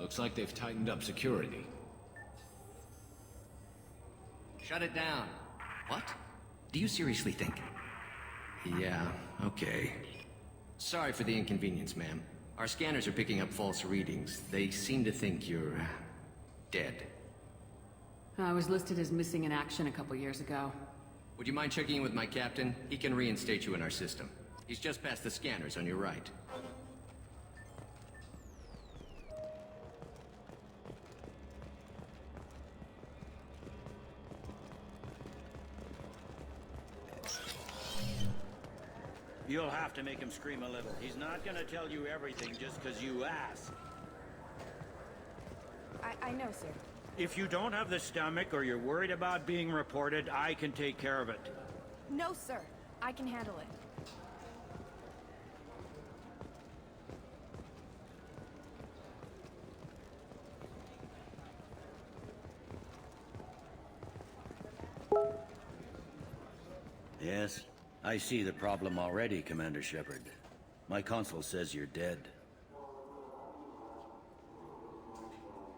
Looks like they've tightened up security. Shut it down. What? Do you seriously think? Yeah, okay. Sorry for the inconvenience, ma'am. Our scanners are picking up false readings. They seem to think you're... dead. I was listed as missing in action a couple years ago. Would you mind checking in with my captain? He can reinstate you in our system. He's just past the scanners on your right. You'll have to make him scream a little. He's not gonna tell you everything just because you ask. I know, sir. If you don't have the stomach or you're worried about being reported, I can take care of it. No, sir. I can handle it. Yes, I see the problem already, Commander Shepard. My console says you're dead.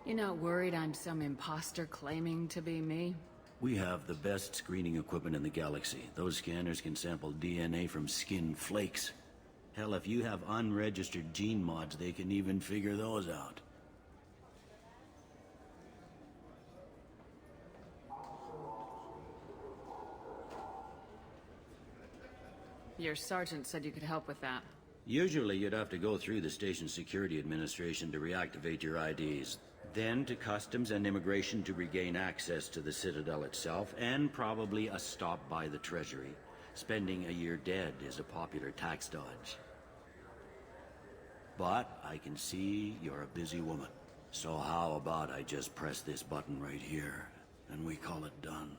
You're not worried I'm some imposter claiming to be me? We have the best screening equipment in the galaxy. Those scanners can sample DNA from skin flakes. Hell, if you have unregistered gene mods, they can even figure those out. Your sergeant said you could help with that. Usually you'd have to go through the station security administration to reactivate your IDs. Then to customs and immigration to regain access to the Citadel itself, and probably a stop by the Treasury. Spending a year dead is a popular tax dodge. But I can see you're a busy woman. So how about I just press this button right here, and we call it done?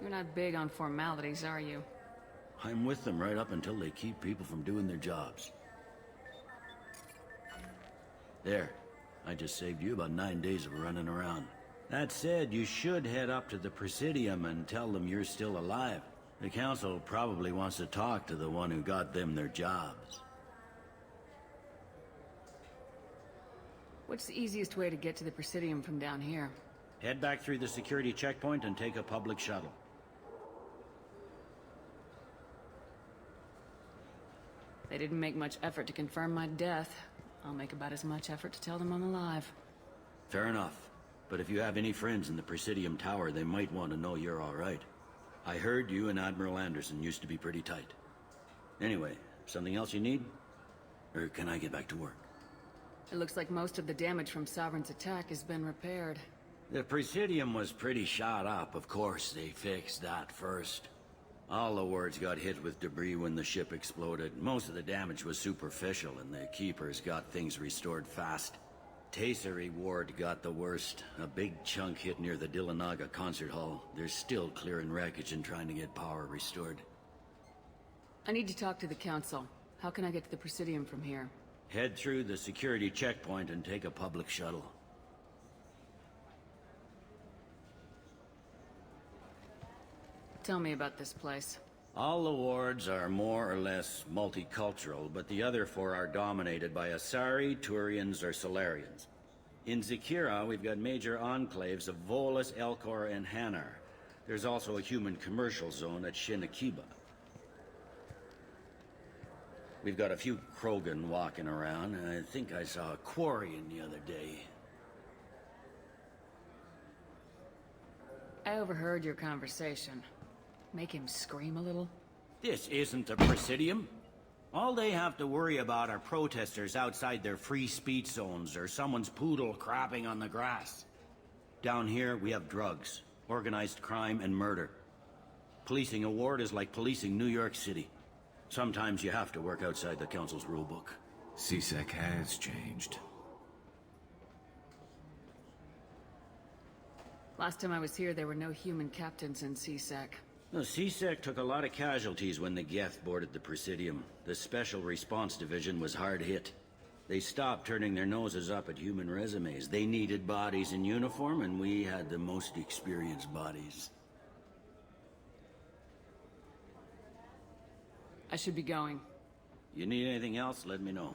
You're not big on formalities, are you? I'm with them right up until they keep people from doing their jobs. There. I just saved you about 9 days of running around. That said, you should head up to the Presidium and tell them you're still alive. The Council probably wants to talk to the one who got them their jobs. What's the easiest way to get to the Presidium from down here? Head back through the security checkpoint and take a public shuttle. They didn't make much effort to confirm my death. I'll make about as much effort to tell them I'm alive. Fair enough. But if you have any friends in the Presidium Tower, they might want to know you're all right. I heard you and Admiral Anderson used to be pretty tight. Anyway, something else you need? Or can I get back to work? It looks like most of the damage from Sovereign's attack has been repaired. The Presidium was pretty shot up. Of course, they fixed that first. All the wards got hit with debris when the ship exploded. Most of the damage was superficial, and the Keepers got things restored fast. Tasery Ward got the worst. A big chunk hit near the Dillanaga concert hall. They're still clearing wreckage and trying to get power restored. I need to talk to the Council. How can I get to the Presidium from here? Head through the security checkpoint and take a public shuttle. Tell me about this place. All the wards are more or less multicultural, but the other four are dominated by Asari, Turians, or Solarians. In Zakira, we've got major enclaves of Volus, Elcor, and Hanar. There's also a human commercial zone at Shinakiba. We've got a few Krogan walking around, and I think I saw a Quarian the other day. I overheard your conversation. Make him scream a little? This isn't the Presidium. All they have to worry about are protesters outside their free speech zones or someone's poodle crapping on the grass. Down here, we have drugs, organized crime, and murder. Policing a ward is like policing New York City. Sometimes you have to work outside the Council's rulebook. CSEC has changed. Last time I was here, there were no human captains in CSEC. The CSEC took a lot of casualties when the Geth boarded the Presidium. The Special Response Division was hard hit. They stopped turning their noses up at human resumes. They needed bodies in uniform, and we had the most experienced bodies. I should be going. You need anything else, let me know.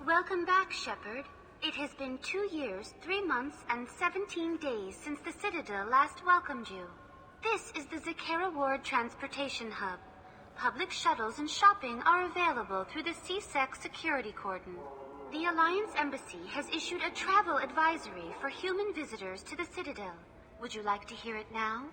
Welcome back, Shepard. It has been 2 years, 3 months, and 17 days since the Citadel last welcomed you. This is the Zakera Ward Transportation Hub. Public shuttles and shopping are available through the CSEC security cordon. The Alliance Embassy has issued a travel advisory for human visitors to the Citadel. Would you like to hear it now?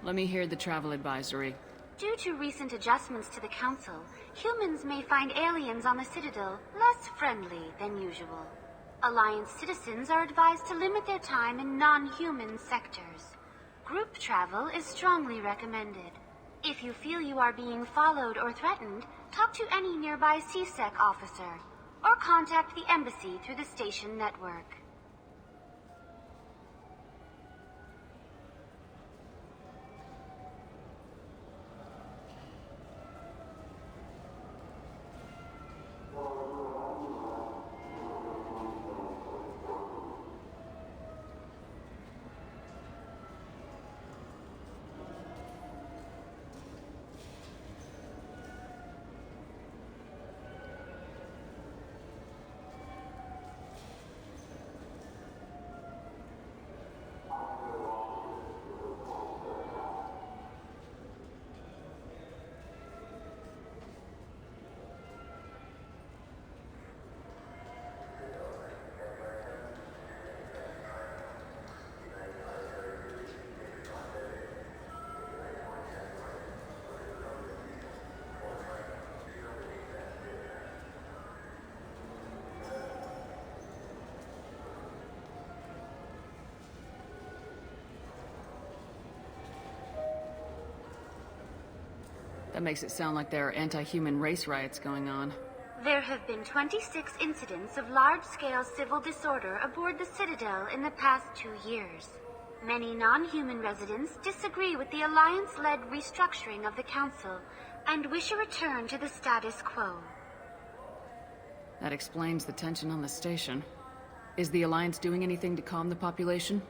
Let me hear the travel advisory. Due to recent adjustments to the Council, humans may find aliens on the Citadel less friendly than usual. Alliance citizens are advised to limit their time in non-human sectors. Group travel is strongly recommended. If you feel you are being followed or threatened, talk to any nearby CSEC officer, or contact the Embassy through the station network. That makes it sound like there are anti-human race riots going on. There have been 26 incidents of large-scale civil disorder aboard the Citadel in the past 2 years. Many non-human residents disagree with the Alliance-led restructuring of the Council and wish a return to the status quo. That explains the tension on the station. Is the Alliance doing anything to calm the population?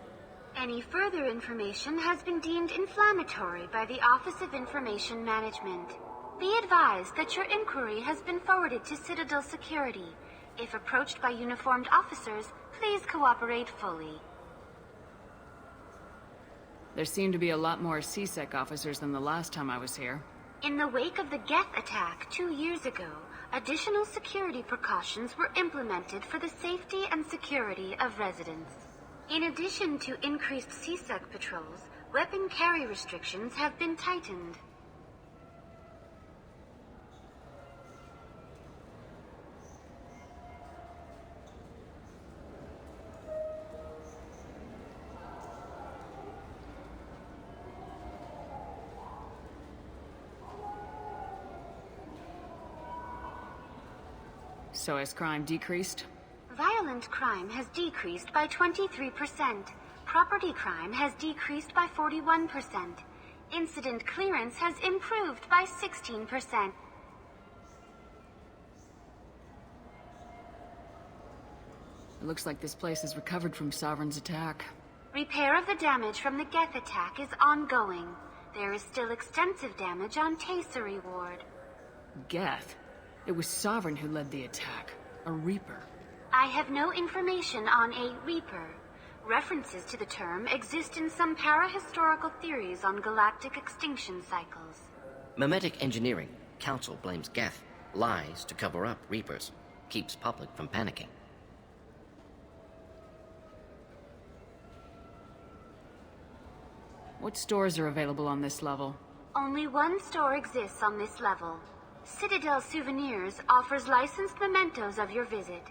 Any further information has been deemed inflammatory by the Office of Information Management. Be advised that your inquiry has been forwarded to Citadel Security. If approached by uniformed officers, please cooperate fully. There seem to be a lot more CSEC officers than the last time I was here. In the wake of the Geth attack 2 years ago, additional security precautions were implemented for the safety and security of residents. In addition to increased CSEC patrols, weapon carry restrictions have been tightened. So has crime decreased? Violent crime has decreased by 23%. Property crime has decreased by 41%. Incident clearance has improved by 16%. It looks like this place has recovered from Sovereign's attack. Repair of the damage from the Geth attack is ongoing. There is still extensive damage on Tasery Ward. Geth? It was Sovereign who led the attack. A Reaper. I have no information on a Reaper. References to the term exist in some parahistorical theories on galactic extinction cycles. Memetic engineering. Council blames Geth. Lies to cover up Reapers. Keeps public from panicking. What stores are available on this level? Only one store exists on this level. Citadel Souvenirs offers licensed mementos of your visit.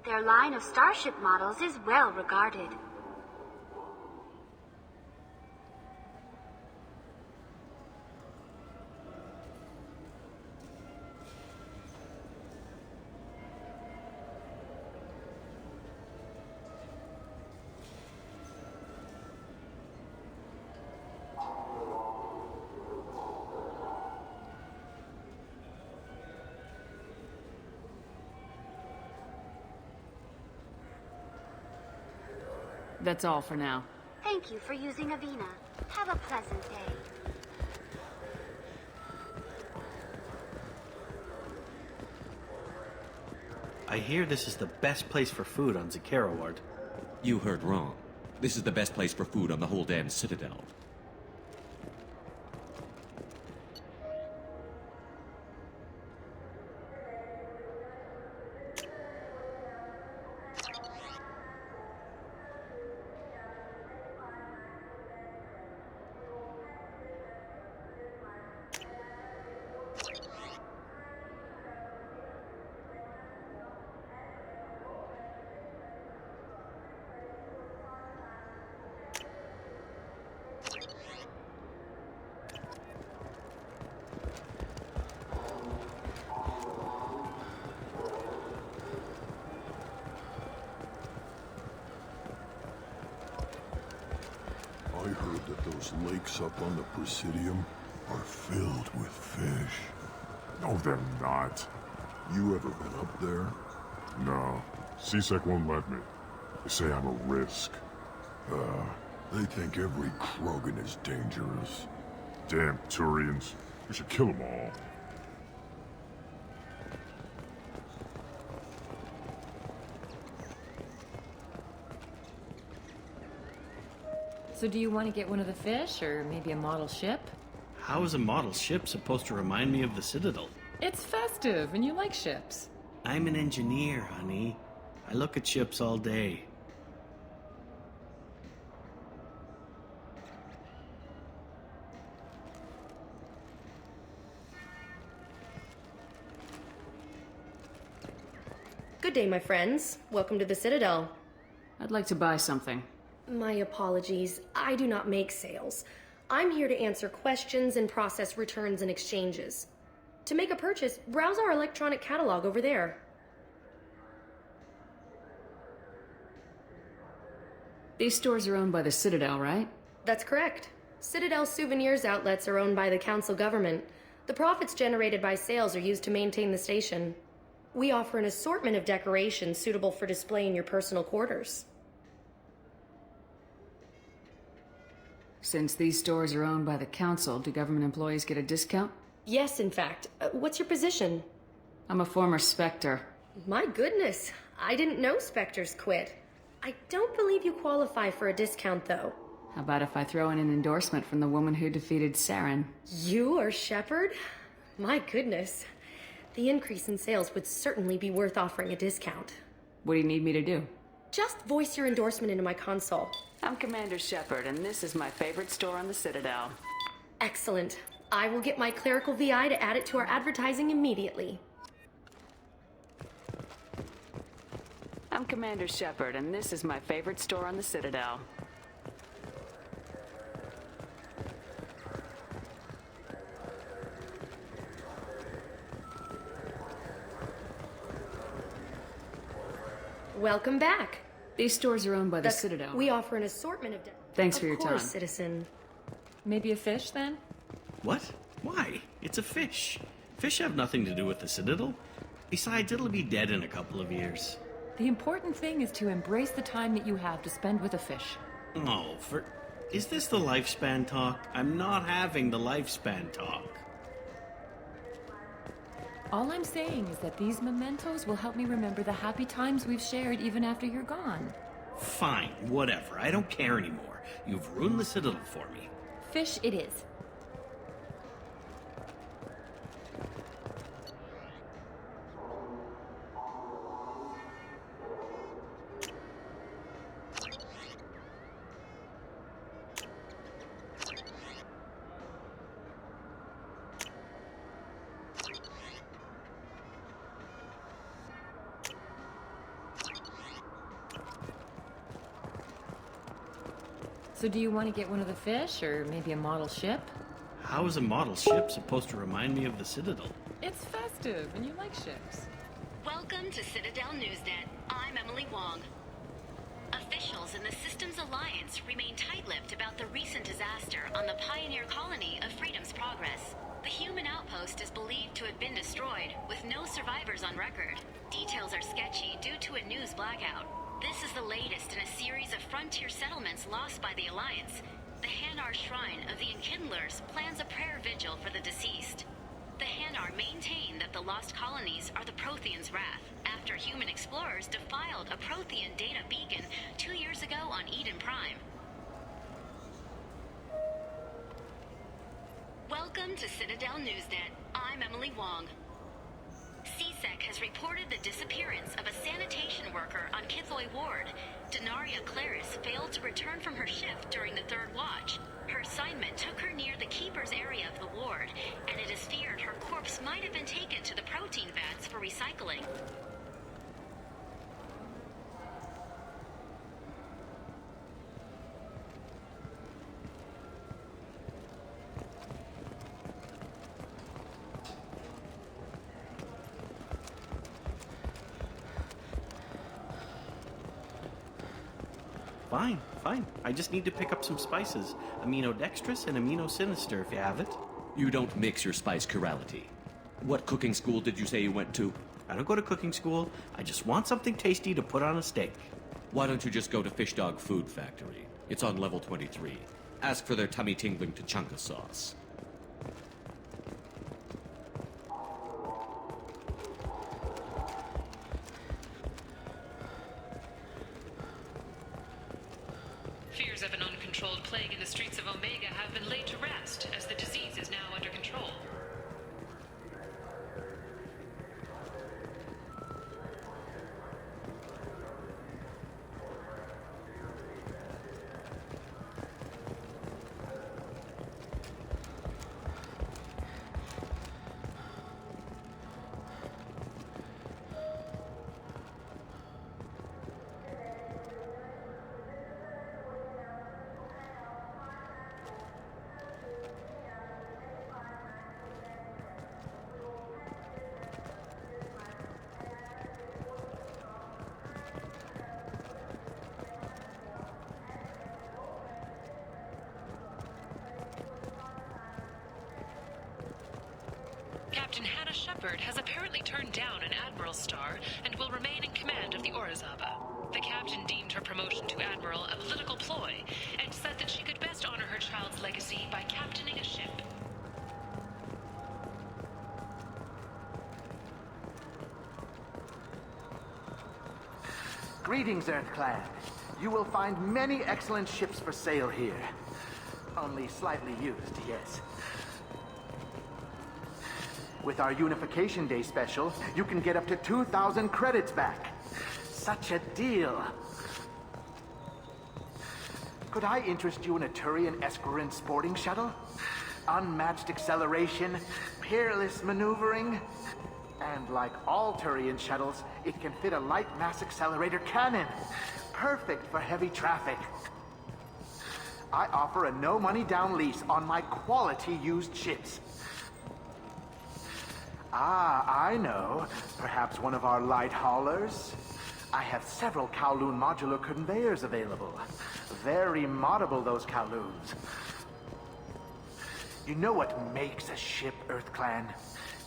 Their line of starship models is well regarded. That's all for now. Thank you for using Avena. Have a pleasant day. I hear this is the best place for food on Zakera Ward. You heard wrong. This is the best place for food on the whole damn Citadel. I heard that those lakes up on the Presidium are filled with fish. No, they're not. You ever been up there? No. CSEC won't let me. They say I'm a risk. They think every Krogan is dangerous. Damn Turians. We should kill them all. So do you want to get one of the fish, or maybe a model ship? How is a model ship supposed to remind me of the Citadel? It's festive, and you like ships. I'm an engineer, honey. I look at ships all day. Good day, my friends. Welcome to the Citadel. I'd like to buy something. My apologies. I do not make sales. I'm here to answer questions and process returns and exchanges. To make a purchase, browse our electronic catalog over there. These stores are owned by the Citadel, right? That's correct. Citadel Souvenirs outlets are owned by the Council government. The profits generated by sales are used to maintain the station. We offer an assortment of decorations suitable for display in your personal quarters. Since these stores are owned by the Council, do government employees get a discount? Yes, in fact. What's your position? I'm a former Spectre. My goodness, I didn't know Spectres quit. I don't believe you qualify for a discount, though. How about if I throw in an endorsement from the woman who defeated Saren? You are Shepard? My goodness. The increase in sales would certainly be worth offering a discount. What do you need me to do? Just voice your endorsement into my console. I'm Commander Shepard, and this is my favorite store on the Citadel. Excellent. I will get my clerical VI to add it to our advertising immediately. I'm Commander Shepard, and this is my favorite store on the Citadel. Welcome back. These stores are owned by the Citadel. We offer an assortment of... Thanks for your time. Of course, citizen. Maybe a fish, then? What? Why? It's a fish. Fish have nothing to do with the Citadel. Besides, it'll be dead in a couple of years. The important thing is to embrace the time that you have to spend with a fish. Oh, is this the lifespan talk? I'm not having the lifespan talk. All I'm saying is that these mementos will help me remember the happy times we've shared even after you're gone. Fine, whatever. I don't care anymore. You've ruined the Citadel for me. Fish it is. So do you want to get one of the fish, or maybe a model ship? How is a model ship supposed to remind me of the Citadel? It's festive, and you like ships. Welcome to Citadel Newsnet. I'm Emily Wong. Officials in the Systems Alliance remain tight-lipped about the recent disaster on the pioneer colony of Freedom's Progress. The human outpost is believed to have been destroyed, with no survivors on record. Details are sketchy due to a news blackout. This is the latest in a series of frontier settlements lost by the Alliance. The Hanar Shrine of the Enkindlers plans a prayer vigil for the deceased. The Hanar maintain that the lost colonies are the Protheans' wrath, after human explorers defiled a Prothean data beacon 2 years ago on Eden Prime. Welcome to Citadel Newsnet. I'm Emily Wong. CSEC has reported the disappearance of a sanitation worker on Kithoy Ward. Denaria Claris failed to return from her shift during the third watch. Her assignment took her near the Keeper's area of the ward, and it is feared her corpse might have been taken to the protein vats for recycling. Fine. I just need to pick up some spices. Aminodextrous and aminosinister, if you have it. You don't mix your spice chirality. What cooking school did you say you went to? I don't go to cooking school. I just want something tasty to put on a steak. Why don't you just go to Fish Dog Food Factory? It's on level 23. Ask for their tummy-tingling tachanka sauce. Fears of an uncontrolled plague in the streets of Omega have been laid to rest, as the disease is now under control. Captain Hannah Shepard has apparently turned down an Admiral's star and will remain in command of the Orizaba. The captain deemed her promotion to Admiral a political ploy and said that she could best honor her child's legacy by captaining a ship. Greetings, Earthclad. You will find many excellent ships for sale here. Only slightly used, yes. With our Unification Day special, you can get up to 2,000 credits back. Such a deal. Could I interest you in a Turian Esquirine sporting shuttle? Unmatched acceleration, peerless maneuvering, and like all Turian shuttles, it can fit a light mass accelerator cannon. Perfect for heavy traffic. I offer a no-money down lease on my quality used ships. Ah, I know. Perhaps one of our light haulers? I have several Kowloon modular conveyors available. Very moddable, those Kowloons. You know what makes a ship, EarthClan?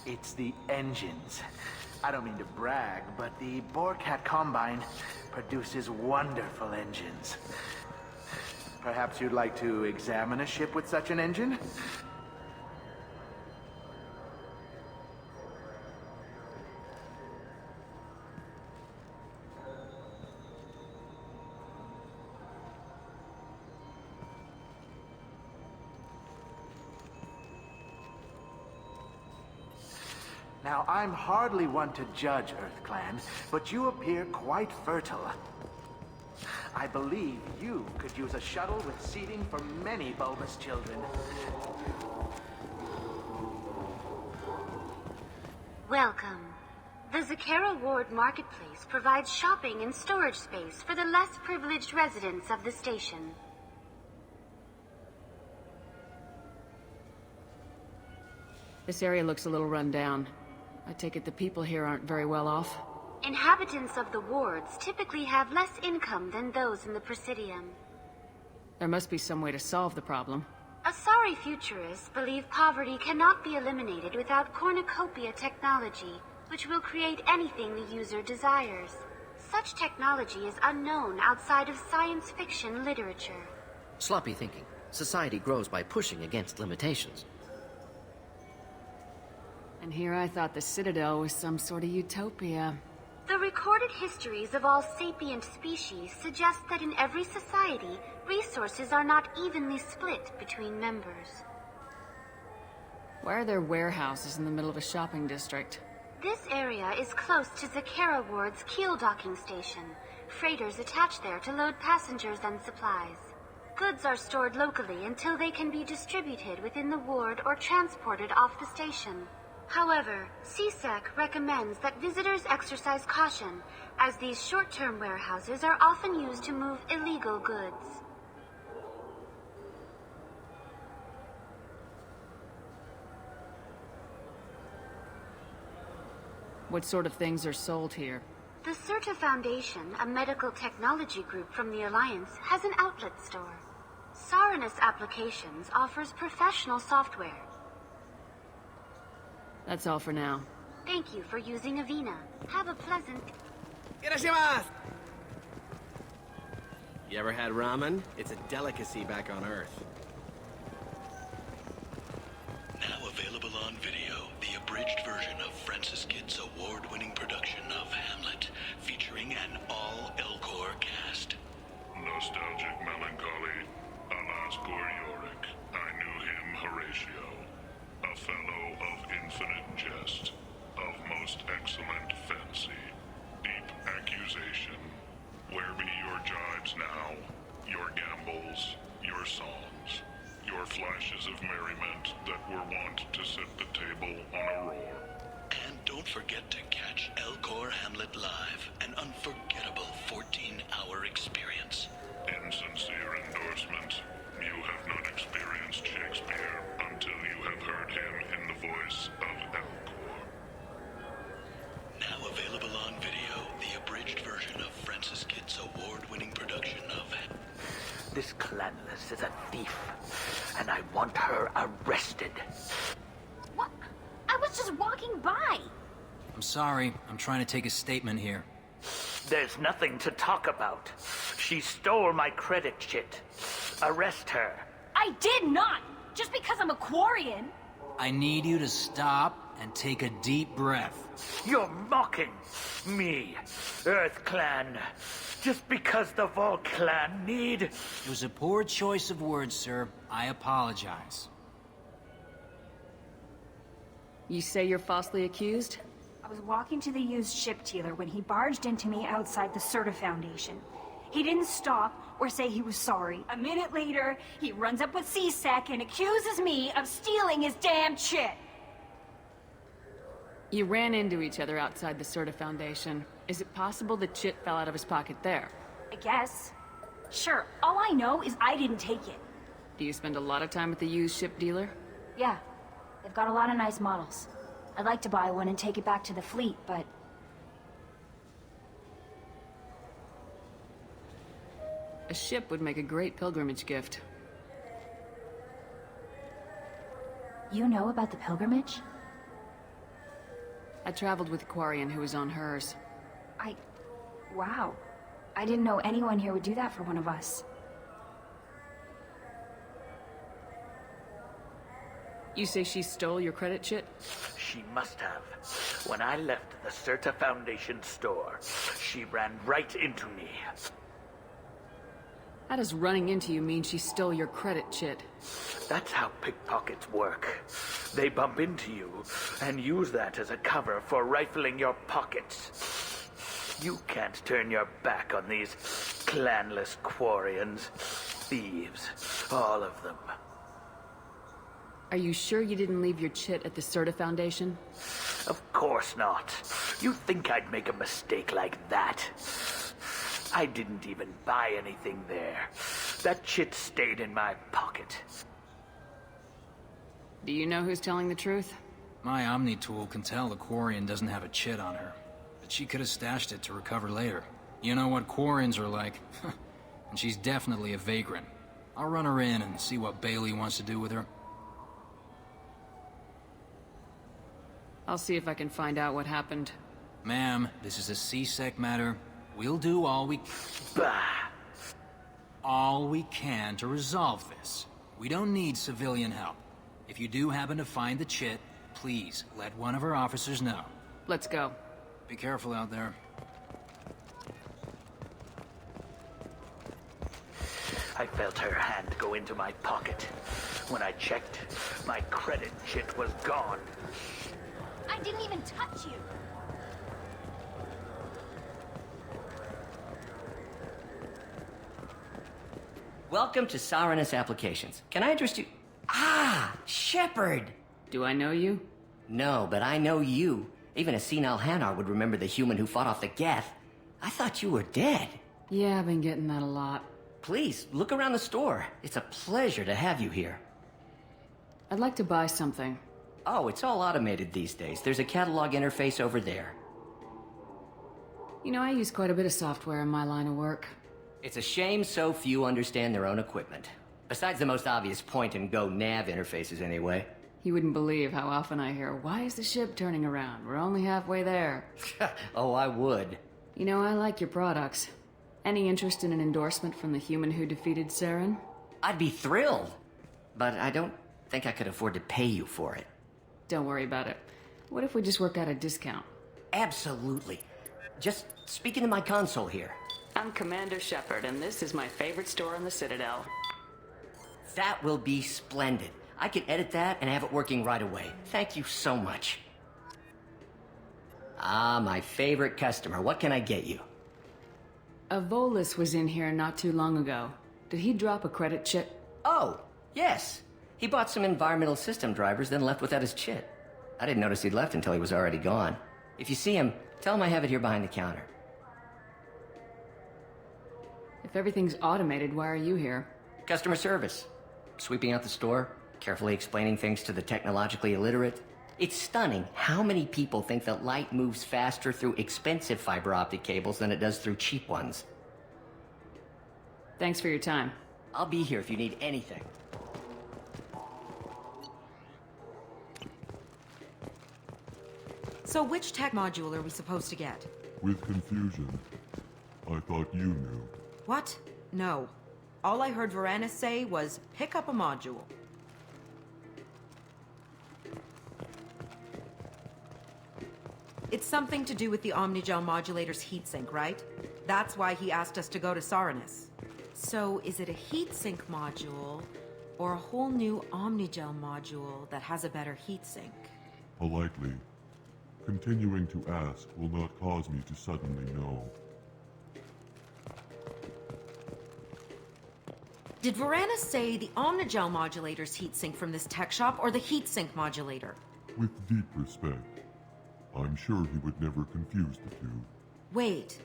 It's the engines. I don't mean to brag, but the Borecat Combine produces wonderful engines. Perhaps you'd like to examine a ship with such an engine? Now, I'm hardly one to judge, EarthClan, but you appear quite fertile. I believe you could use a shuttle with seating for many bulbous children. Welcome. The Zakera Ward Marketplace provides shopping and storage space for the less privileged residents of the station. This area looks a little run down. I take it the people here aren't very well off? Inhabitants of the wards typically have less income than those in the Presidium. There must be some way to solve the problem. Asari futurists believe poverty cannot be eliminated without cornucopia technology, which will create anything the user desires. Such technology is unknown outside of science fiction literature. Sloppy thinking. Society grows by pushing against limitations. And here I thought the Citadel was some sort of utopia. The recorded histories of all sapient species suggest that in every society, resources are not evenly split between members. Why are there warehouses in the middle of a shopping district? This area is close to Zakera Ward's keel docking station. Freighters attach there to load passengers and supplies. Goods are stored locally until they can be distributed within the ward or transported off the station. However, CSEC recommends that visitors exercise caution, as these short-term warehouses are often used to move illegal goods. What sort of things are sold here? The Certa Foundation, a medical technology group from the Alliance, has an outlet store. Saranus Applications offers professional software. That's all for now. Thank you for using Avena. Have a pleasant... You ever had ramen? It's a delicacy back on Earth. Now available on video, the abridged version of Francis Kidd's award-winning production of Hamlet, featuring an all-Elcor cast. Nostalgic melancholy, alas poor Yorick. I knew him, Horatio. A fellow of infinite jest, of most excellent fancy, deep accusation. Where be your jibes now, your gambols, your songs, your flashes of merriment that were wont to set the table on a roar? And don't forget to catch Elcor Hamlet live, an unforgettable 14-hour experience. Insincere endorsement. You have not experienced Shakespeare until you have heard him in the voice of Elcor. Now available on video, the abridged version of Francis Kidd's award-winning production of... This Clanless is a thief, and I want her arrested. What? I was just walking by. I'm sorry. I'm trying to take a statement here. There's nothing to talk about. She stole my credit chit. Arrest her. I did not! Just because I'm a Quarian! I need you to stop and take a deep breath. You're mocking me, Earth Clan, just because the Vol Clan need... It was a poor choice of words, sir. I apologize. You say you're falsely accused? I was walking to the used ship dealer when he barged into me outside the Serta Foundation. He didn't stop or say he was sorry. A minute later, he runs up with C-Sec and accuses me of stealing his damn chit. You ran into each other outside the Serta Foundation. Is it possible the chit fell out of his pocket there? I guess. Sure, all I know is I didn't take it. Do you spend a lot of time at the used ship dealer? Yeah, they've got a lot of nice models. I'd like to buy one and take it back to the fleet, but... A ship would make a great pilgrimage gift. You know about the pilgrimage? I traveled with a Quarian who was on hers. Wow. I didn't know anyone here would do that for one of us. You say she stole your credit chit? She must have. When I left the Serta Foundation store, she ran right into me. How does running into you mean she stole your credit chit? That's how pickpockets work. They bump into you and use that as a cover for rifling your pockets. You can't turn your back on these clanless Quarians. Thieves, all of them. Are you sure you didn't leave your chit at the Serta Foundation? Of course not. You think I'd make a mistake like that? I didn't even buy anything there. That chit stayed in my pocket. Do you know who's telling the truth? My Omni tool can tell the Quarian doesn't have a chit on her, but she could have stashed it to recover later. You know what Quarians are like. And she's definitely a vagrant. I'll run her in and see what Bailey wants to do with her. I'll see if I can find out what happened. Ma'am, this is a C-Sec matter. We'll do all we can to resolve this. We don't need civilian help. If you do happen to find the chit, please let one of our officers know. Let's go. Be careful out there. I felt her hand go into my pocket. When I checked, my credit chit was gone. I didn't even touch you. Welcome to Saranus Applications. Can I interest you? Ah, Shepard! Do I know you? No, but I know you. Even a senile Hanar would remember the human who fought off the Geth. I thought you were dead. Yeah, I've been getting that a lot. Please, look around the store. It's a pleasure to have you here. I'd like to buy something. Oh, it's all automated these days. There's a catalog interface over there. You know, I use quite a bit of software in my line of work. It's a shame so few understand their own equipment. Besides the most obvious point-and-go nav interfaces, anyway. You wouldn't believe how often I hear, "Why is the ship turning around? We're only halfway there." Oh, I would. You know, I like your products. Any interest in an endorsement from the human who defeated Saren? I'd be thrilled. But I don't think I could afford to pay you for it. Don't worry about it. What if we just work out a discount? Absolutely. Just speak into my console here. I'm Commander Shepard, and this is my favorite store in the Citadel. That will be splendid. I can edit that and have it working right away. Thank you so much. Ah, my favorite customer. What can I get you? A Volus was in here not too long ago. Did he drop a credit chit? Oh, yes. He bought some environmental system drivers, then left without his chit. I didn't notice he'd left until he was already gone. If you see him, tell him I have it here behind the counter. If everything's automated, why are you here? Customer service. Sweeping out the store, carefully explaining things to the technologically illiterate. It's stunning how many people think that light moves faster through expensive fiber optic cables than it does through cheap ones. Thanks for your time. I'll be here if you need anything. So which tech module are we supposed to get? With confusion. I thought you knew. What? No. All I heard Varanus say was, pick up a module. It's something to do with the Omnigel modulator's heatsink, right? That's why he asked us to go to Saranus. So, is it a heatsink module, or a whole new Omnigel module that has a better heatsink? Politely. Continuing to ask will not cause me to suddenly know. Did Varanus say the Omnigel modulator's heatsink from this tech shop, or the heatsink modulator? With deep respect, I'm sure he would never confuse the two. Wait,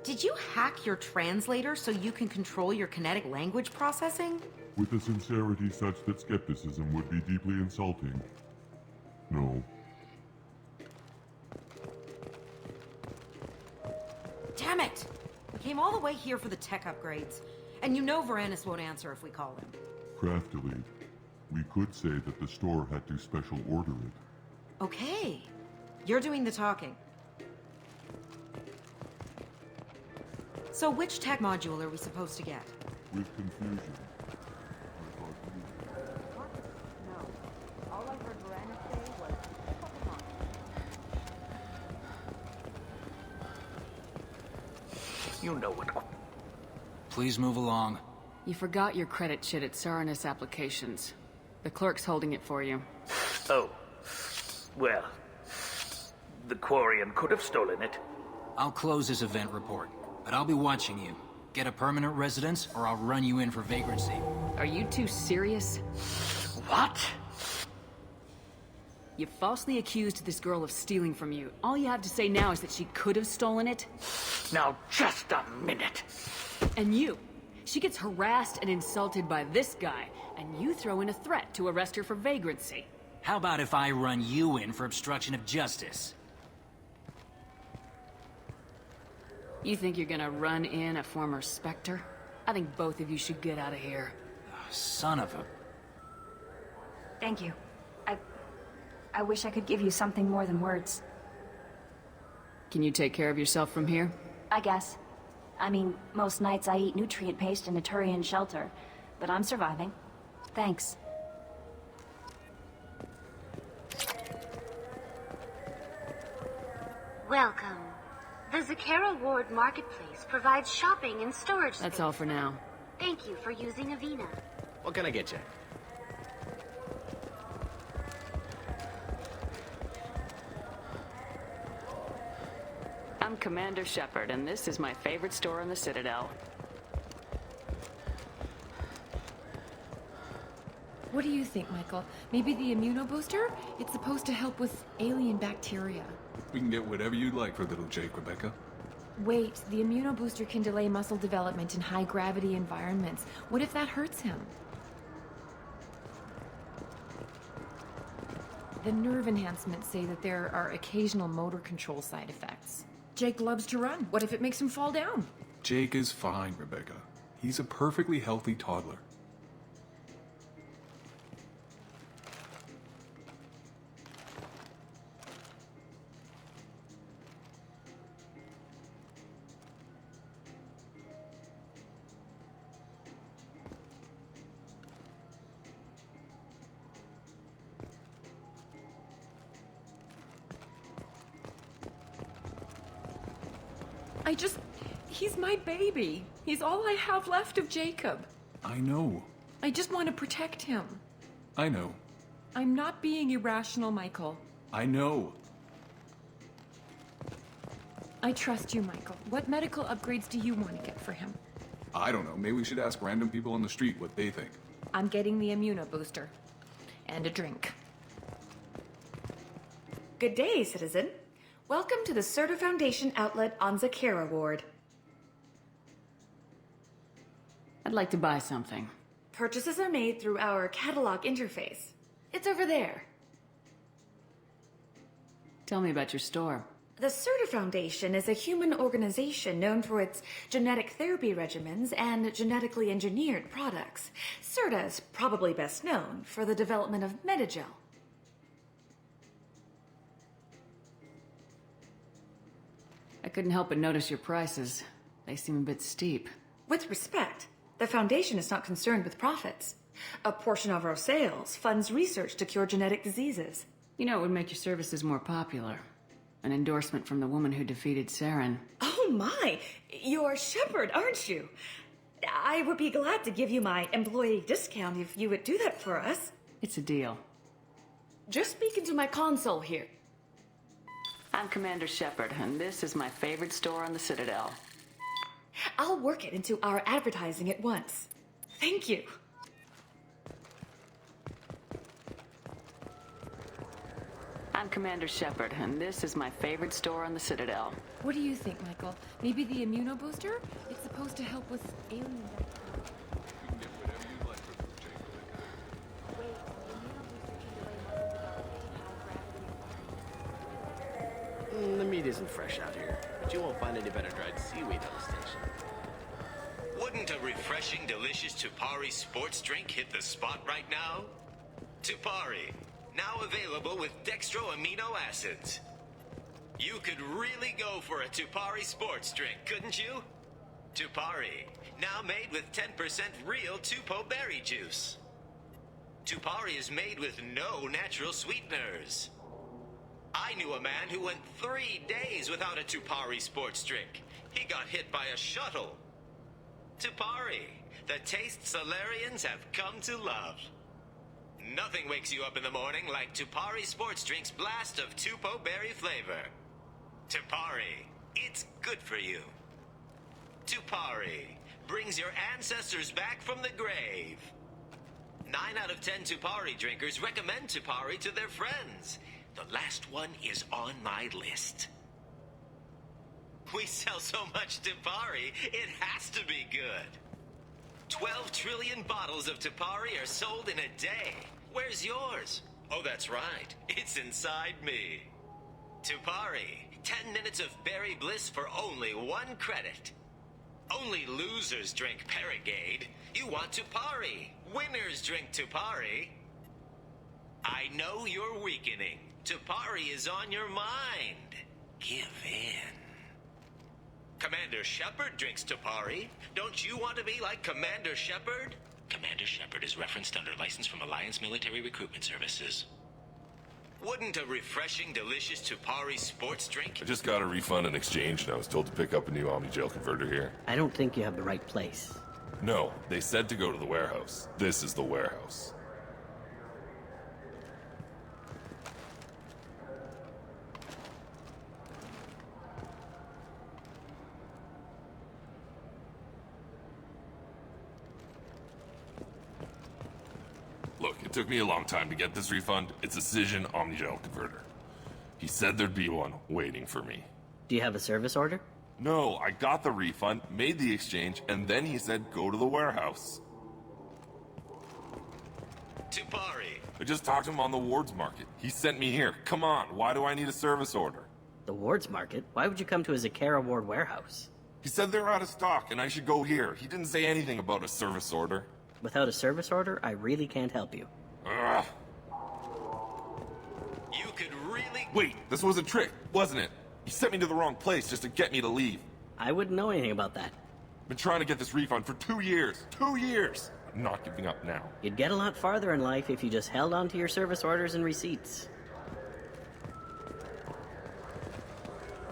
did you hack your translator so you can control your kinetic language processing? With a sincerity such that skepticism would be deeply insulting. No. Damn it! We came all the way here for the tech upgrades. And you know Varanus won't answer if we call him. Craftily, we could say that the store had to special order it. Okay. You're doing the talking. So which tech module are we supposed to get? With confusion. No. All I heard Varanus say was... You know what... Please move along. You forgot your credit chit at Saranus Applications. The clerk's holding it for you. Oh. Well... The Quarian could have stolen it. I'll close this event report, but I'll be watching you. Get a permanent residence, or I'll run you in for vagrancy. Are you two serious? What? You falsely accused this girl of stealing from you. All you have to say now is that she could have stolen it? Now, just a minute. And you. She gets harassed and insulted by this guy, and you throw in a threat to arrest her for vagrancy. How about if I run you in for obstruction of justice? You think you're gonna run in a former Spectre? I think both of you should get out of here. Son of a... Thank you. I wish I could give you something more than words. Can you take care of yourself from here? I guess. I mean, most nights I eat nutrient paste in a Turian shelter, but I'm surviving. Thanks. Welcome. The Zakara Ward Marketplace provides shopping and storage space. That's all for now. Thank you for using Avena. What can I get you? I'm Commander Shepard, and this is my favorite store in the Citadel. What do you think, Michael? Maybe the immunobooster? It's supposed to help with alien bacteria. We can get whatever you'd like for little Jake, Rebecca. Wait, the immunobooster can delay muscle development in high-gravity environments. What if that hurts him? The nerve enhancements say that there are occasional motor control side effects. Jake loves to run. What if it makes him fall down? Jake is fine, Rebecca. He's a perfectly healthy toddler. He's my baby. He's all I have left of Jacob. I know. I just want to protect him. I know. I'm not being irrational, Michael. I know. I trust you, Michael. What medical upgrades do you want to get for him? I don't know. Maybe we should ask random people on the street what they think. I'm getting the immunobooster. And a drink. Good day, citizen. Welcome to the Serta Foundation outlet on Zakara Ward. I'd like to buy something. Purchases are made through our catalog interface. It's over there. Tell me about your store. The Serta Foundation is a human organization known for its genetic therapy regimens and genetically engineered products. Serta is probably best known for the development of Metagel. I couldn't help but notice your prices. They seem a bit steep. With respect, the Foundation is not concerned with profits. A portion of our sales funds research to cure genetic diseases. You know, it would make your services more popular. An endorsement from the woman who defeated Saren. Oh my! You're Shepard, aren't you? I would be glad to give you my employee discount if you would do that for us. It's a deal. Just speaking to my console here. I'm Commander Shepard, and this is my favorite store on the Citadel. I'll work it into our advertising at once. Thank you. I'm Commander Shepard, and this is my favorite store on the Citadel. What do you think, Michael? Maybe the immunobooster? It's supposed to help with alien... The meat isn't fresh out here, but you won't find any better dried seaweed on the station. Wouldn't a refreshing, delicious Tupari sports drink hit the spot right now? Tupari, now available with dextro amino acids. You could really go for a Tupari sports drink, couldn't you? Tupari, now made with 10% real Tupo berry juice. Tupari is made with no natural sweeteners. I knew a man who went 3 days without a Tupari sports drink. He got hit by a shuttle. Tupari, the taste Solarians have come to love. Nothing wakes you up in the morning like Tupari sports drink's blast of Tupo berry flavor. Tupari, it's good for you. Tupari brings your ancestors back from the grave. 9 out of 10 Tupari drinkers recommend Tupari to their friends. The last one is on my list. We sell so much Tupari, it has to be good. 12 trillion bottles of Tupari are sold in a day. Where's yours? Oh, that's right. It's inside me. Tupari, 10 minutes of berry bliss for only 1 credit. Only losers drink Paragade. You want Tupari. Winners drink Tupari. I know you're weakening. Tupari is on your mind. Give in. Commander Shepard drinks Tupari. Don't you want to be like Commander Shepard? Commander Shepard is referenced under license from Alliance Military Recruitment Services. Wouldn't a refreshing, delicious Tupari sports drink... I just got a refund and exchange, and I was told to pick up a new Omnigel converter here. I don't think you have the right place. No, they said to go to the warehouse. This is the warehouse. Look, it took me a long time to get this refund. It's a Cision Omnigel converter. He said there'd be one waiting for me. Do you have a service order? No, I got the refund, made the exchange, and then he said go to the warehouse. Tupari. I just talked to him on the Wards Market. He sent me here. Come on, why do I need a service order? The Wards Market? Why would you come to a Zakara Ward warehouse? He said they're out of stock and I should go here. He didn't say anything about a service order. Without a service order, I really can't help you. Ugh. You could really... Wait, this was a trick, wasn't it? He sent me to the wrong place just to get me to leave. I wouldn't know anything about that. Been trying to get this refund for 2 years. 2 years! I'm not giving up now. You'd get a lot farther in life if you just held on to your service orders and receipts.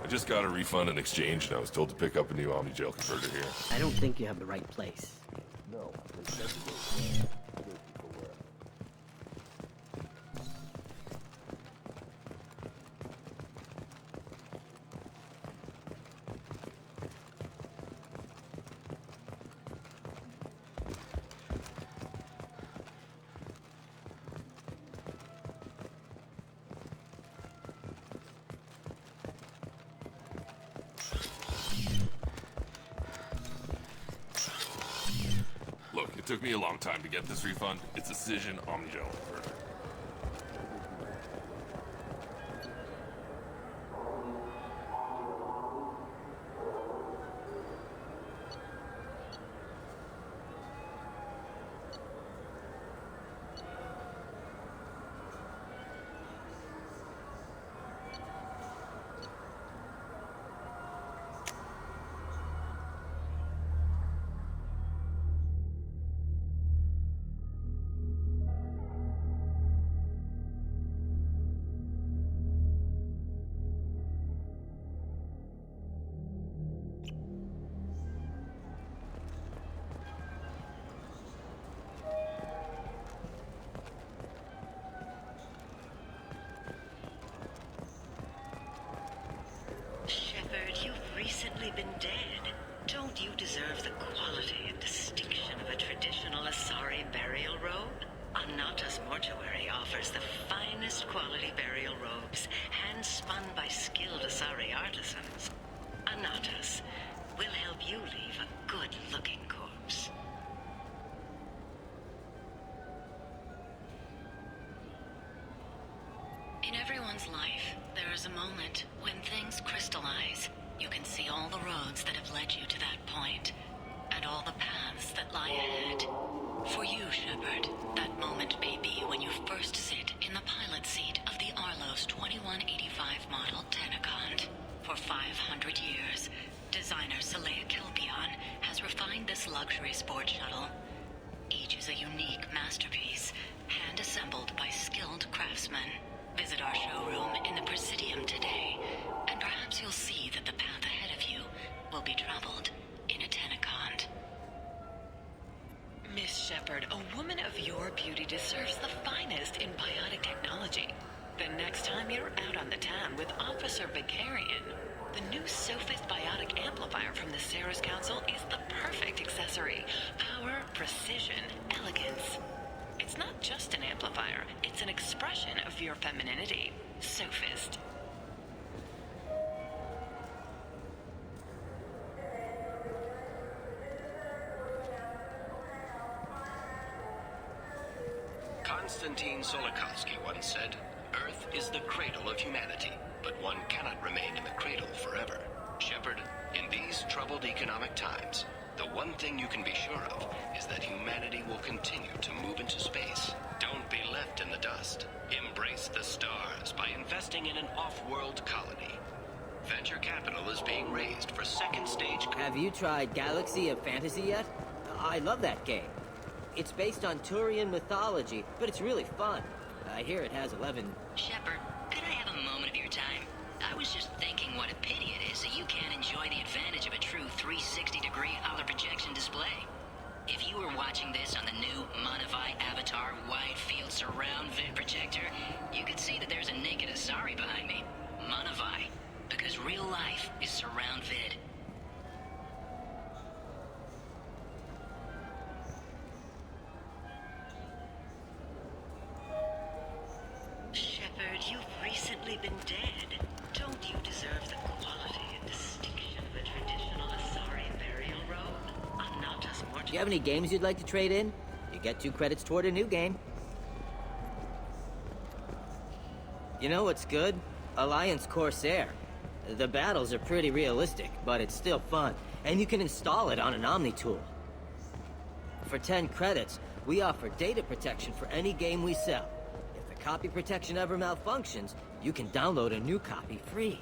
I just got a refund and exchange, and I was told to pick up a new Omnigel converter here. I don't think you have the right place. No, they said to go. Look, it took me a long time to get this refund. It's a Cision Omnigel converter. recently been dead, don't you deserve the quality and distinction of a traditional Asari burial robe? Anata's mortuary offers the finest quality burial robes, hand-spun by skilled Asari artisans. Anata's will help you leave a good-looking corpse. In everyone's life, there is a moment when things crystallize. You can see all the roads that have led you to that point, and all the paths that lie ahead. For you, Shepard, that moment may be when you first sit in the pilot seat of the Arlos 2185 model Tenacon. For 500 years, designer Saleha Kelpion has refined this luxury sport shuttle. Each is a unique masterpiece, hand-assembled by skilled craftsmen. Visit our showroom in the Presidium today, and perhaps you'll see that the path ahead of you will be traveled in a Tenacon. Miss Shepard, a woman of your beauty deserves the finest in biotic technology. The next time you're out on the town with Officer Vicarian, the new Sophist biotic amplifier from the Ceres Council is the perfect accessory. Power, precision, elegance. It's not just an amplifier, it's an expression of your femininity. Sophist. Konstantin Solikovsky once said, "Earth is the cradle of humanity, but one cannot remain in the cradle forever." Shepard, in these troubled economic times, the one thing you can be sure of is that humanity will continue to move into space. Don't be left in the dust. Embrace the stars by investing in an off-world colony. Venture capital is being raised for second stage... Have you tried Galaxy of Fantasy yet? I love that game. It's based on Turian mythology, but it's really fun. I hear it has 11... Shepard, could I have a moment of your time? I was just thinking what a pity it is that you can't enjoy the advantage of a true 360-degree hollow projection display. If you were watching this on the new Monivai Avatar Wide Field Surround Vid projector, you could see that there's a naked Asari behind me. Monivai, because real life is surround vid. Shepard, you've recently been dead. Don't you deserve the quality and distinction of a traditional Asari burial robe? Anata's mortuary... Do you have any games you'd like to trade in? You get 2 credits toward a new game. You know what's good? Alliance Corsair. The battles are pretty realistic, but it's still fun, and you can install it on an Omni tool. For 10 credits, we offer data protection for any game we sell. If the copy protection ever malfunctions, you can download a new copy free.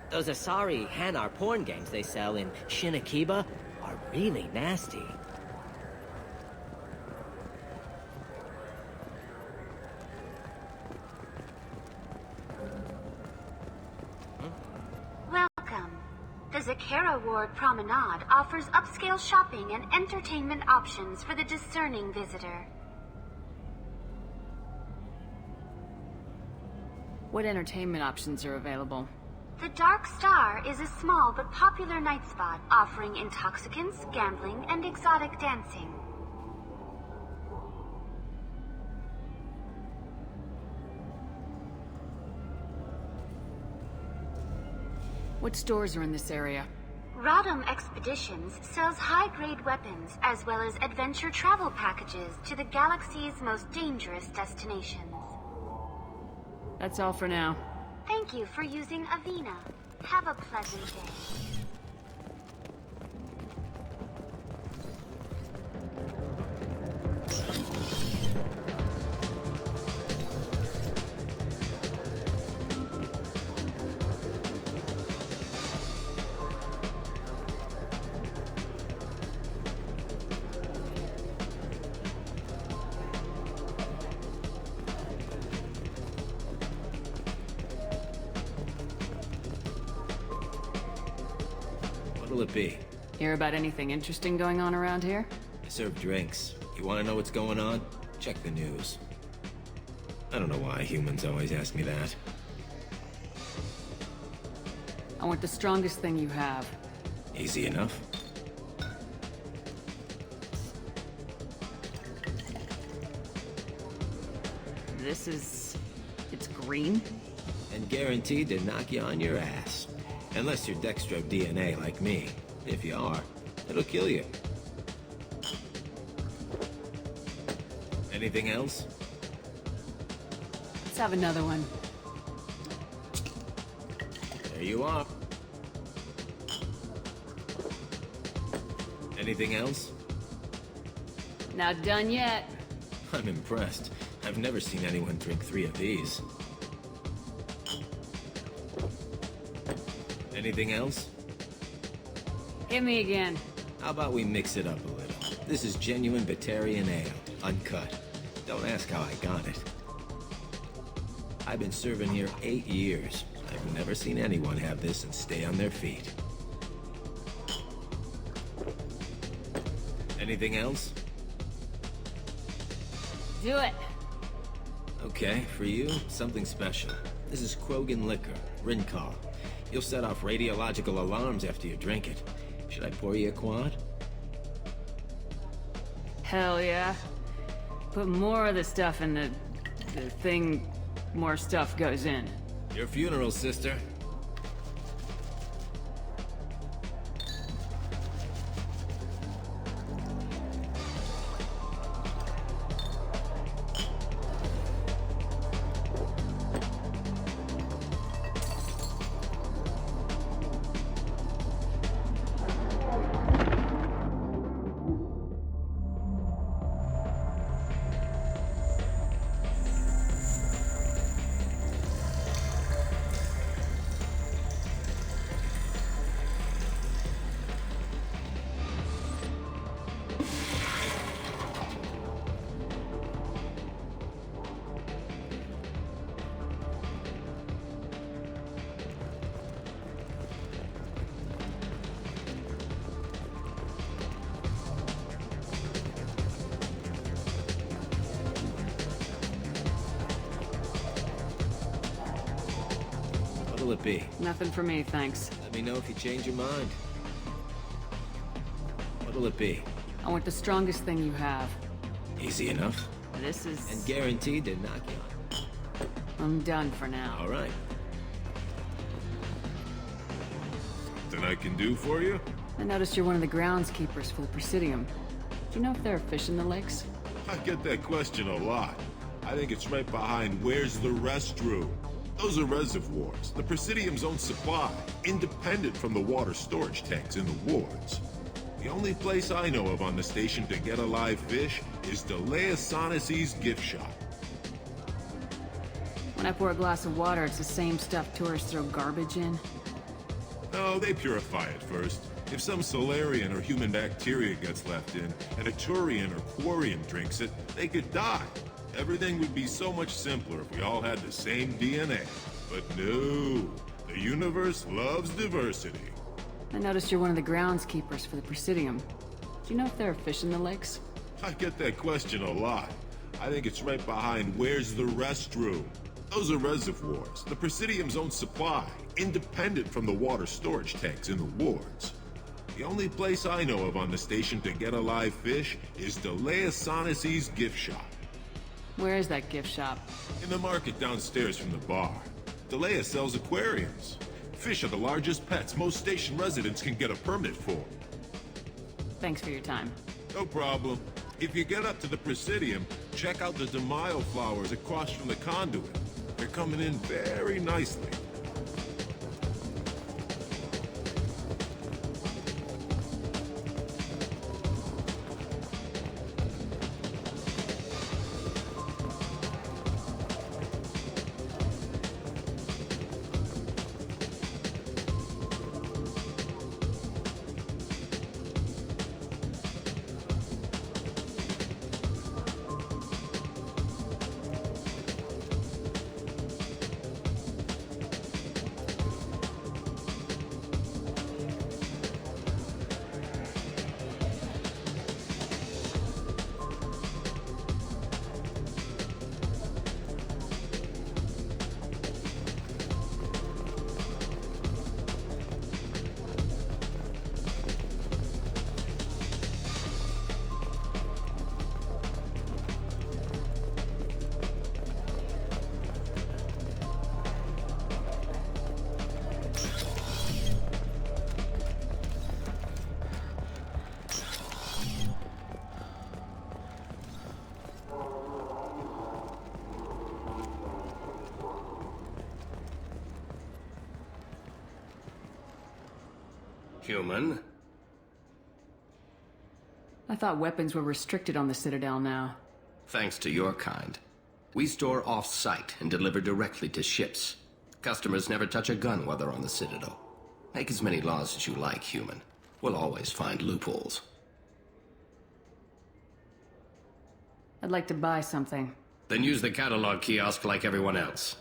Those Asari Hanar porn games they sell in Shinakiba are really nasty. Welcome. The Zakara Ward Promenade offers upscale shopping and entertainment options for the discerning visitor. What entertainment options are available? The Dark Star is a small but popular night spot offering intoxicants, gambling, and exotic dancing. What stores are in this area? Rodham Expeditions sells high-grade weapons as well as adventure travel packages to the galaxy's most dangerous destinations. That's all for now. Thank you for using Avena. Have a pleasant day. What'll it be? Hear about anything interesting going on around here? I serve drinks. You want to know what's going on? Check the news. I don't know why humans always ask me that. I want the strongest thing you have. Easy enough. This is... it's green? And guaranteed to knock you on your ass. Unless you're dextro DNA like me. If you are, it'll kill you. Anything else? Let's have another one. There you are. Anything else? Not done yet. I'm impressed. I've never seen anyone drink 3 of these. Anything else? Hit me again. How about we mix it up a little? This is genuine Batarian ale, uncut. Don't ask how I got it. I've been serving here 8 years. I've never seen anyone have this and stay on their feet. Anything else? Do it. Okay, for you, something special. This is Krogan liquor, Rincol. You'll set off radiological alarms after you drink it. Should I pour you a quad? Hell yeah. Put more of the stuff in the thing more stuff goes in. Your funeral, sister. What'll it be? Nothing for me, thanks. Let me know if you change your mind. What'll it be? I want the strongest thing you have. Easy enough. This is... And guaranteed to knock you on. I'm done for now. All right. Something I can do for you? I noticed you're one of the groundskeepers for the Presidium. Do you know if there are fish in the lakes? I get that question a lot. I think it's right behind where's the restroom. Those are reservoirs, the Presidium's own supply, independent from the water storage tanks in the wards. The only place I know of on the station to get a live fish is Delea Sonesi's gift shop. When I pour a glass of water, it's the same stuff tourists throw garbage in? No, they purify it first. If some Solarian or human bacteria gets left in, and a Turian or Quarian drinks it, they could die. Everything would be so much simpler if we all had the same DNA. But no, the universe loves diversity. I noticed you're one of the groundskeepers for the Presidium. Do you know if there are fish in the lakes? I get that question a lot. I think it's right behind where's the restroom. Those are reservoirs, the Presidium's own supply, independent from the water storage tanks in the wards. The only place I know of on the station to get a live fish is Delea Sonesi's gift shop. Where is that gift shop? In the market downstairs from the bar. Delea sells aquariums. Fish are the largest pets most station residents can get a permit for. Thanks for your time. No problem. If you get up to the Presidium, check out the DeMaio flowers across from the conduit. They're coming in very nicely. Human? I thought weapons were restricted on the Citadel now. Thanks to your kind. We store off-site and deliver directly to ships. Customers never touch a gun while they're on the Citadel. Make as many laws as you like, human. We'll always find loopholes. I'd like to buy something. Then use the catalog kiosk like everyone else.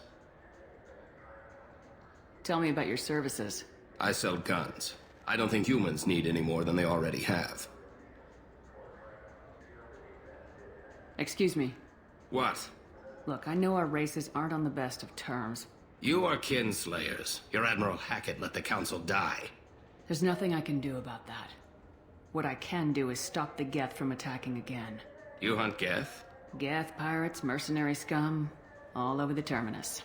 Tell me about your services. I sell guns. I don't think humans need any more than they already have. Excuse me. What? Look, I know our races aren't on the best of terms. You are kinslayers. Your Admiral Hackett let the Council die. There's nothing I can do about that. What I can do is stop the Geth from attacking again. You hunt Geth? Geth, pirates, mercenary scum, all over the Terminus.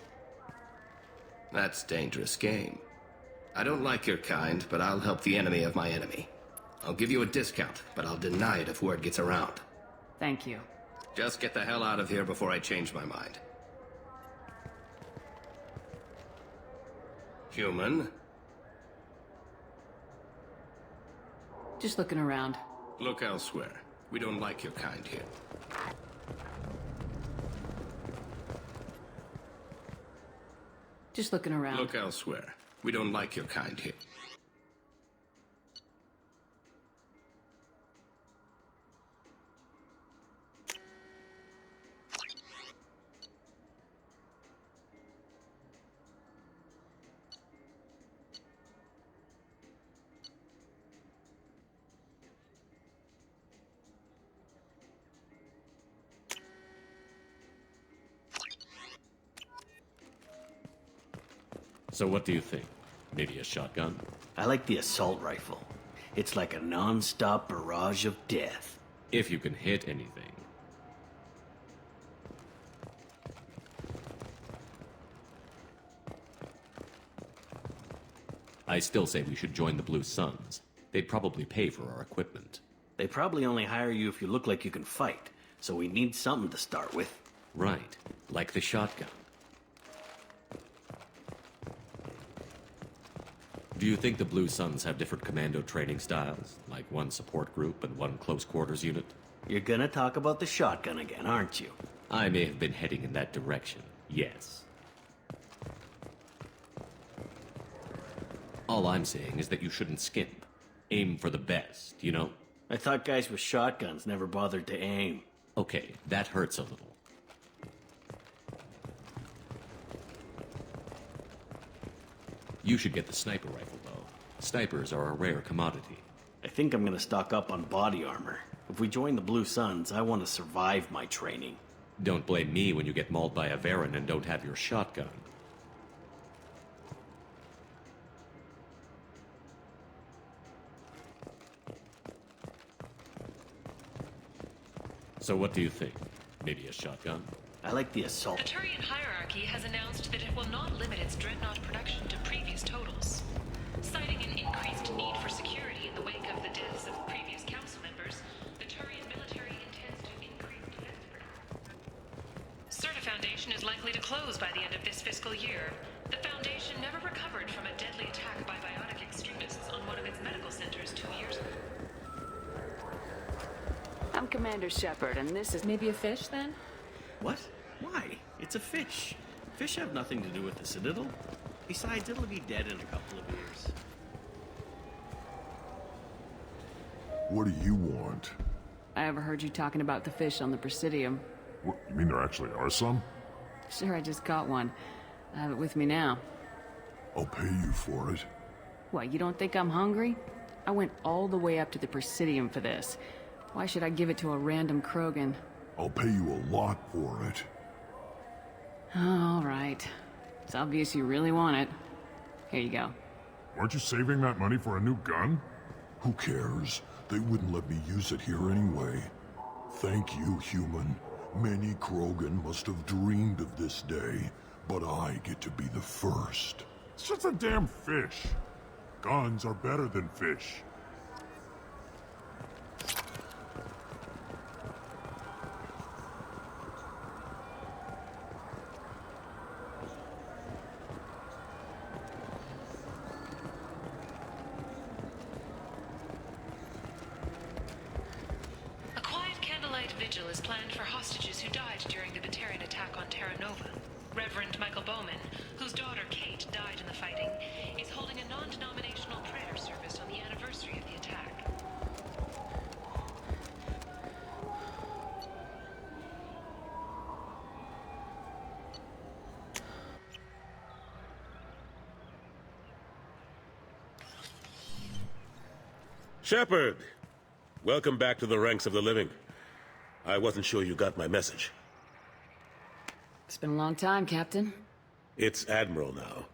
That's dangerous game. I don't like your kind, but I'll help the enemy of my enemy. I'll give you a discount, but I'll deny it if word gets around. Thank you. Just get the hell out of here before I change my mind. Human? Just looking around. Look elsewhere. We don't like your kind here. Just looking around. Look elsewhere. We don't like your kind here. So what do you think? Maybe a shotgun? I like the assault rifle. It's like a non-stop barrage of death. If you can hit anything. I still say we should join the Blue Suns. They'd probably pay for our equipment. They probably only hire you if you look like you can fight, so we need something to start with. Right, like the shotgun. Do you think the Blue Suns have different commando training styles? Like one support group and one close quarters unit? You're gonna talk about the shotgun again, aren't you? I may have been heading in that direction, yes. All I'm saying is that you shouldn't skimp. Aim for the best, you know? I thought guys with shotguns never bothered to aim. Okay, that hurts a little. You should get the sniper rifle, though. Snipers are a rare commodity. I think I'm gonna stock up on body armor. If we join the Blue Suns, I want to survive my training. Don't blame me when you get mauled by a Varen and don't have your shotgun. So what do you think? Maybe a shotgun? I like the assault. The Turian hierarchy has announced that it will not limit its dreadnought production to previous totals. Citing an increased need for security in the wake of the deaths of previous council members, the Turian military intends to increase defense production. Certa Foundation is likely to close by the end of this fiscal year. The Foundation never recovered from a deadly attack by biotic extremists on one of its medical centers 2 years ago. I'm Commander Shepard, and this is... Maybe a fish, then? What? Why? It's a fish. Fish have nothing to do with the Citadel. Besides, it'll be dead in a couple of years. What do you want? I overheard you talking about the fish on the Presidium. What, you mean there actually are some? Sure, I just caught one. I have it with me now. I'll pay you for it. What, you don't think I'm hungry? I went all the way up to the Presidium for this. Why should I give it to a random Krogan? I'll pay you a lot for it. All right. It's obvious you really want it. Here you go. Weren't you saving that money for a new gun? Who cares? They wouldn't let me use it here anyway. Thank you, human. Many Krogan must have dreamed of this day, but I get to be the first. It's just a damn fish. Guns are better than fish. vigil is planned for hostages who died during the Batarian attack on Terra Nova. Reverend Michael Bowman, whose daughter Kate died in the fighting, is holding a non-denominational prayer service on the anniversary of the attack. Shepard! Welcome back to the ranks of the living. I wasn't sure you got my message. It's been a long time, Captain. It's Admiral now.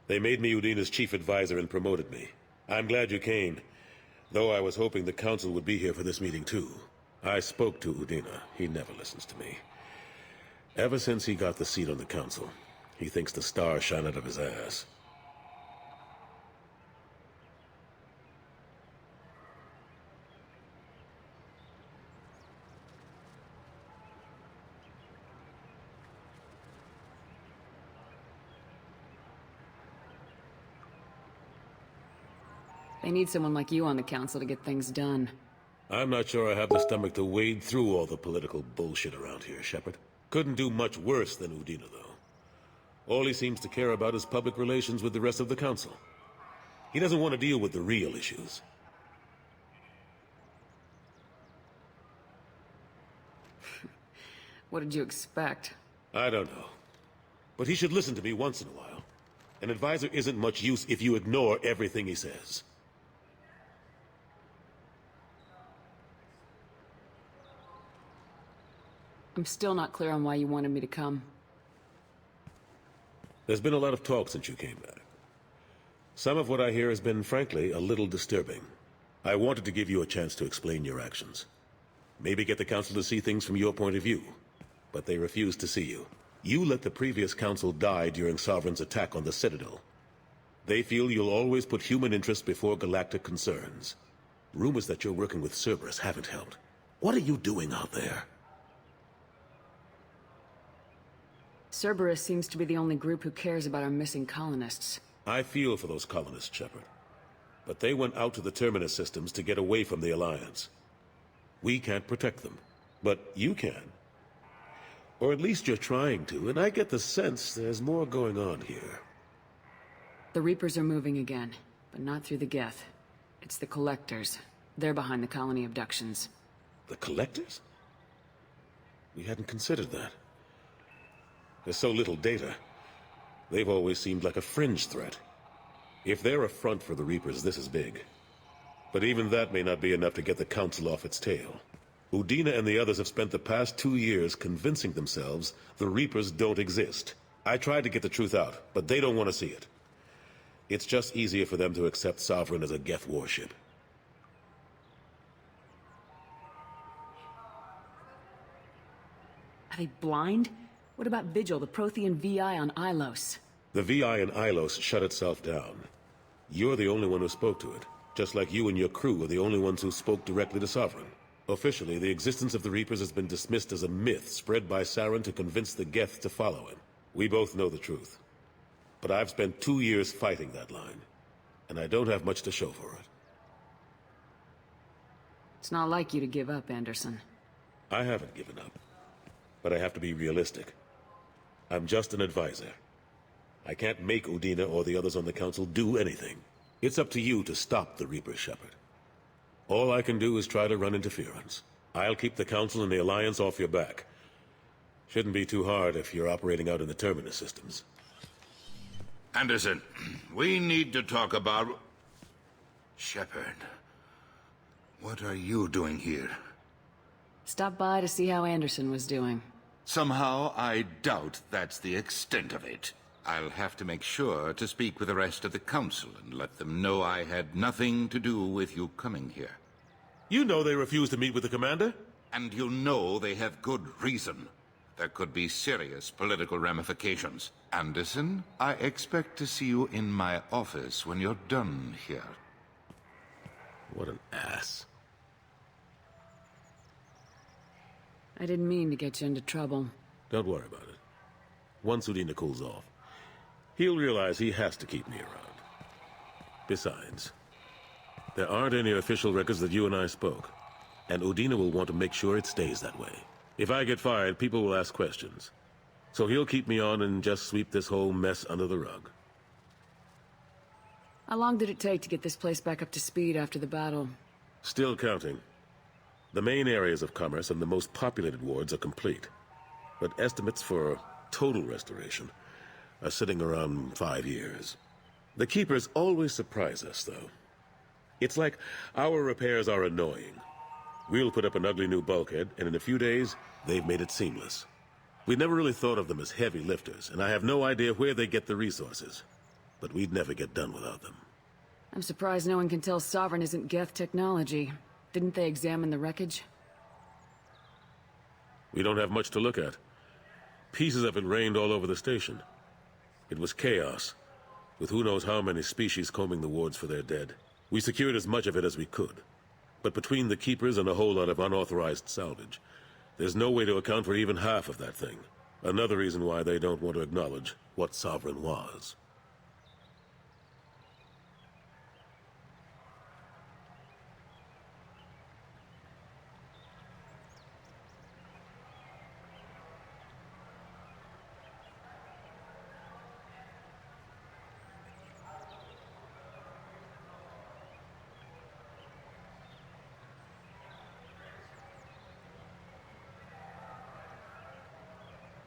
They made me Udina's chief advisor and promoted me. I'm glad you came, though I was hoping the Council would be here for this meeting too. I spoke to Udina. He never listens to me. Ever since he got the seat on the Council, he thinks the stars shine out of his ass. They need someone like you on the Council to get things done. I'm not sure I have the stomach to wade through all the political bullshit around here, Shepard. Couldn't do much worse than Udina, though. All he seems to care about is public relations with the rest of the Council. He doesn't want to deal with the real issues. What did you expect? I don't know. But he should listen to me once in a while. An advisor isn't much use if you ignore everything he says. I'm still not clear on why you wanted me to come. There's been a lot of talk since you came back. Some of what I hear has been, frankly, a little disturbing. I wanted to give you a chance to explain your actions. Maybe get the Council to see things from your point of view. But they refuse to see you. You let the previous Council die during Sovereign's attack on the Citadel. They feel you'll always put human interests before galactic concerns. Rumors that you're working with Cerberus haven't helped. What are you doing out there? Cerberus seems to be the only group who cares about our missing colonists. I feel for those colonists, Shepard. But they went out to the Terminus systems to get away from the Alliance. We can't protect them, but you can. Or at least you're trying to, and I get the sense there's more going on here. The Reapers are moving again, but not through the Geth. It's the Collectors. They're behind the colony abductions. The Collectors? We hadn't considered that. There's so little data. They've always seemed like a fringe threat. If they're a front for the Reapers, this is big. But even that may not be enough to get the Council off its tail. Udina and the others have spent the past 2 years convincing themselves the Reapers don't exist. I tried to get the truth out, but they don't want to see it. It's just easier for them to accept Sovereign as a Geth warship. Are they blind? What about Vigil, the Prothean VI on Ilos? The VI in Ilos shut itself down. You're the only one who spoke to it, just like you and your crew are the only ones who spoke directly to Sovereign. Officially, the existence of the Reapers has been dismissed as a myth spread by Saren to convince the Geth to follow him. We both know the truth. But I've spent 2 years fighting that line, and I don't have much to show for it. It's not like you to give up, Anderson. I haven't given up, but I have to be realistic. I'm just an advisor. I can't make Udina or the others on the Council do anything. It's up to you to stop the Reaper, Shepard. All I can do is try to run interference. I'll keep the Council and the Alliance off your back. Shouldn't be too hard if you're operating out in the Terminus systems. Anderson, we need to talk about... Shepard, what are you doing here? Stop by to see how Anderson was doing. Somehow, I doubt that's the extent of it. I'll have to make sure to speak with the rest of the Council and let them know I had nothing to do with you coming here. You know they refused to meet with the Commander? And you know they have good reason. There could be serious political ramifications. Anderson, I expect to see you in my office when you're done here. What an ass. I didn't mean to get you into trouble. Don't worry about it. Once Udina cools off, he'll realize he has to keep me around. Besides, there aren't any official records that you and I spoke. and Udina will want to make sure it stays that way. If I get fired, people will ask questions. So he'll keep me on and just sweep this whole mess under the rug. How long did it take to get this place back up to speed after the battle? Still counting. The main areas of commerce and the most populated wards are complete. But estimates for total restoration are sitting around 5 years. The Keepers always surprise us, though. It's like our repairs are annoying. We'll put up an ugly new bulkhead, and in a few days, they've made it seamless. We never really thought of them as heavy lifters, and I have no idea where they get the resources. But we'd never get done without them. I'm surprised no one can tell Sovereign isn't Geth technology. Didn't they examine the wreckage? We don't have much to look at. Pieces of it rained all over the station. It was chaos, with who knows how many species combing the wards for their dead. We secured as much of it as we could. But between the Keepers and a whole lot of unauthorized salvage, there's no way to account for even half of that thing. Another reason why they don't want to acknowledge what Sovereign was.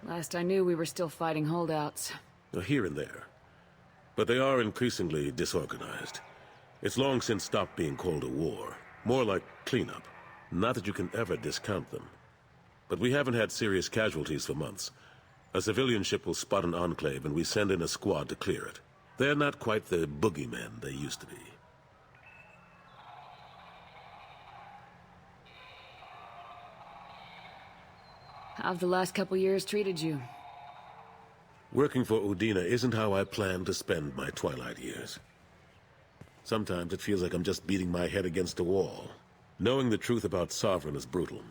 Last I knew, we were still fighting holdouts. Here and there. But they are increasingly disorganized. It's long since stopped being called a war. More like cleanup. Not that you can ever discount them. But we haven't had serious casualties for months. A civilian ship will spot an enclave and we send in a squad to clear it. They're not quite the boogeymen they used to be. How've the last couple years treated you? Working for Udina isn't how I plan to spend my twilight years. Sometimes it feels like I'm just beating my head against a wall. Knowing the truth about Sovereign is brutal.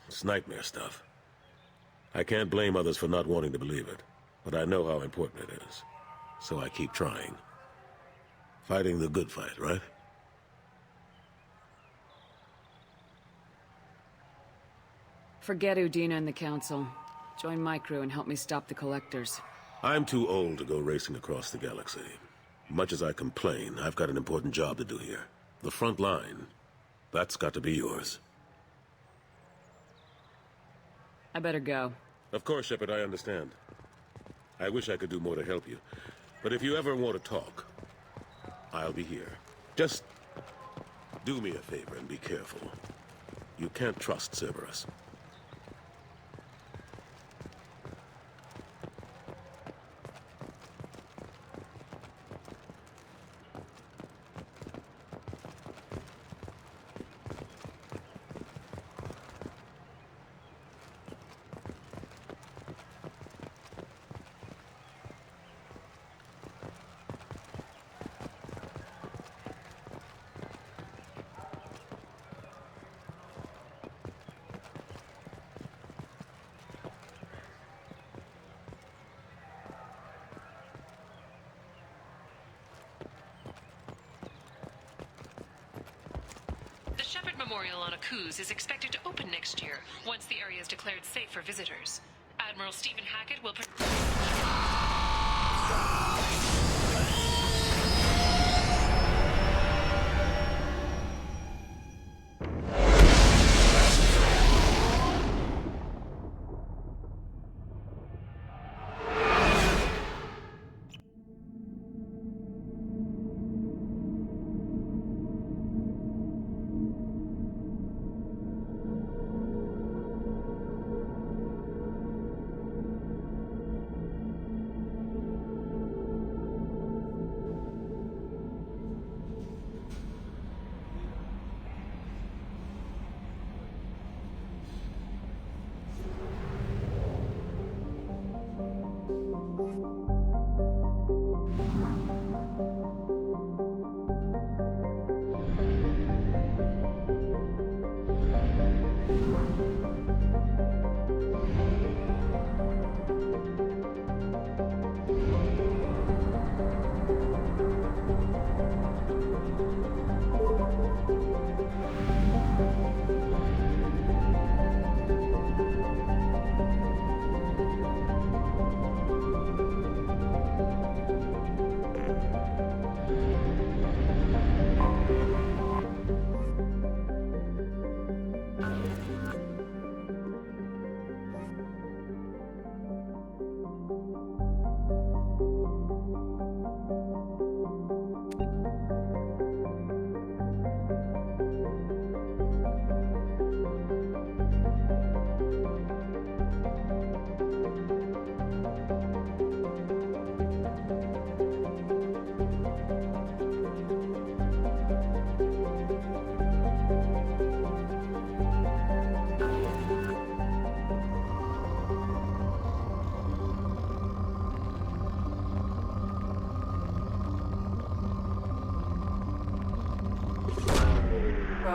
It's nightmare stuff. I can't blame others for not wanting to believe it, but I know how important it is. So I keep trying. Fighting the good fight, right? Forget Udina and the Council. Join my crew and help me stop the Collectors. I'm too old to go racing across the galaxy. Much as I complain, I've got an important job to do here. The front line. That's got to be yours. I better go. Of course, Shepard, I understand. I wish I could do more to help you. But if you ever want to talk, I'll be here. Just do me a favor and be careful. You can't trust Cerberus. The Shepard Memorial on Akuz is expected to open next year, once the area is declared safe for visitors. Admiral Stephen Hackett will...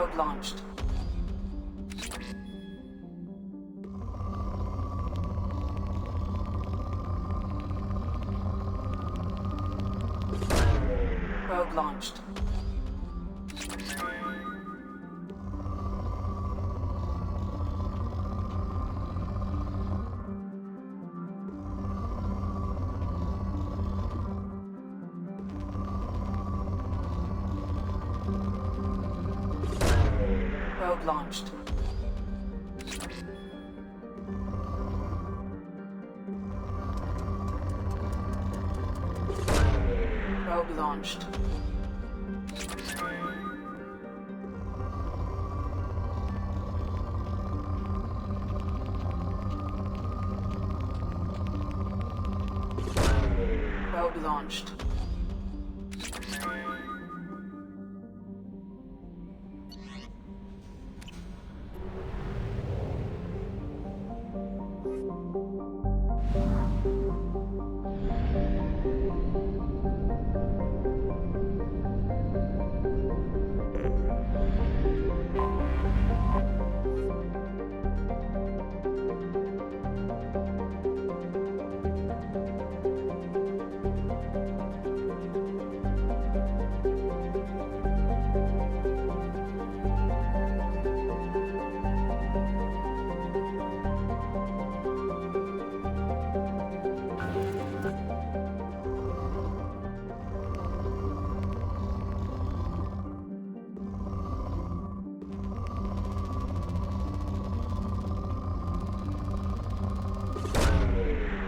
Probe launched. Probe launched. Probe launched. Probe launched. Probe launched.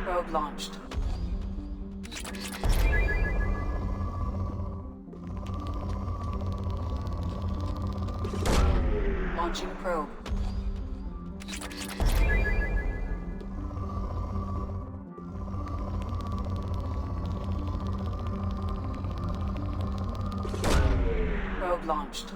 Probe launched. Launching probe. Probe launched.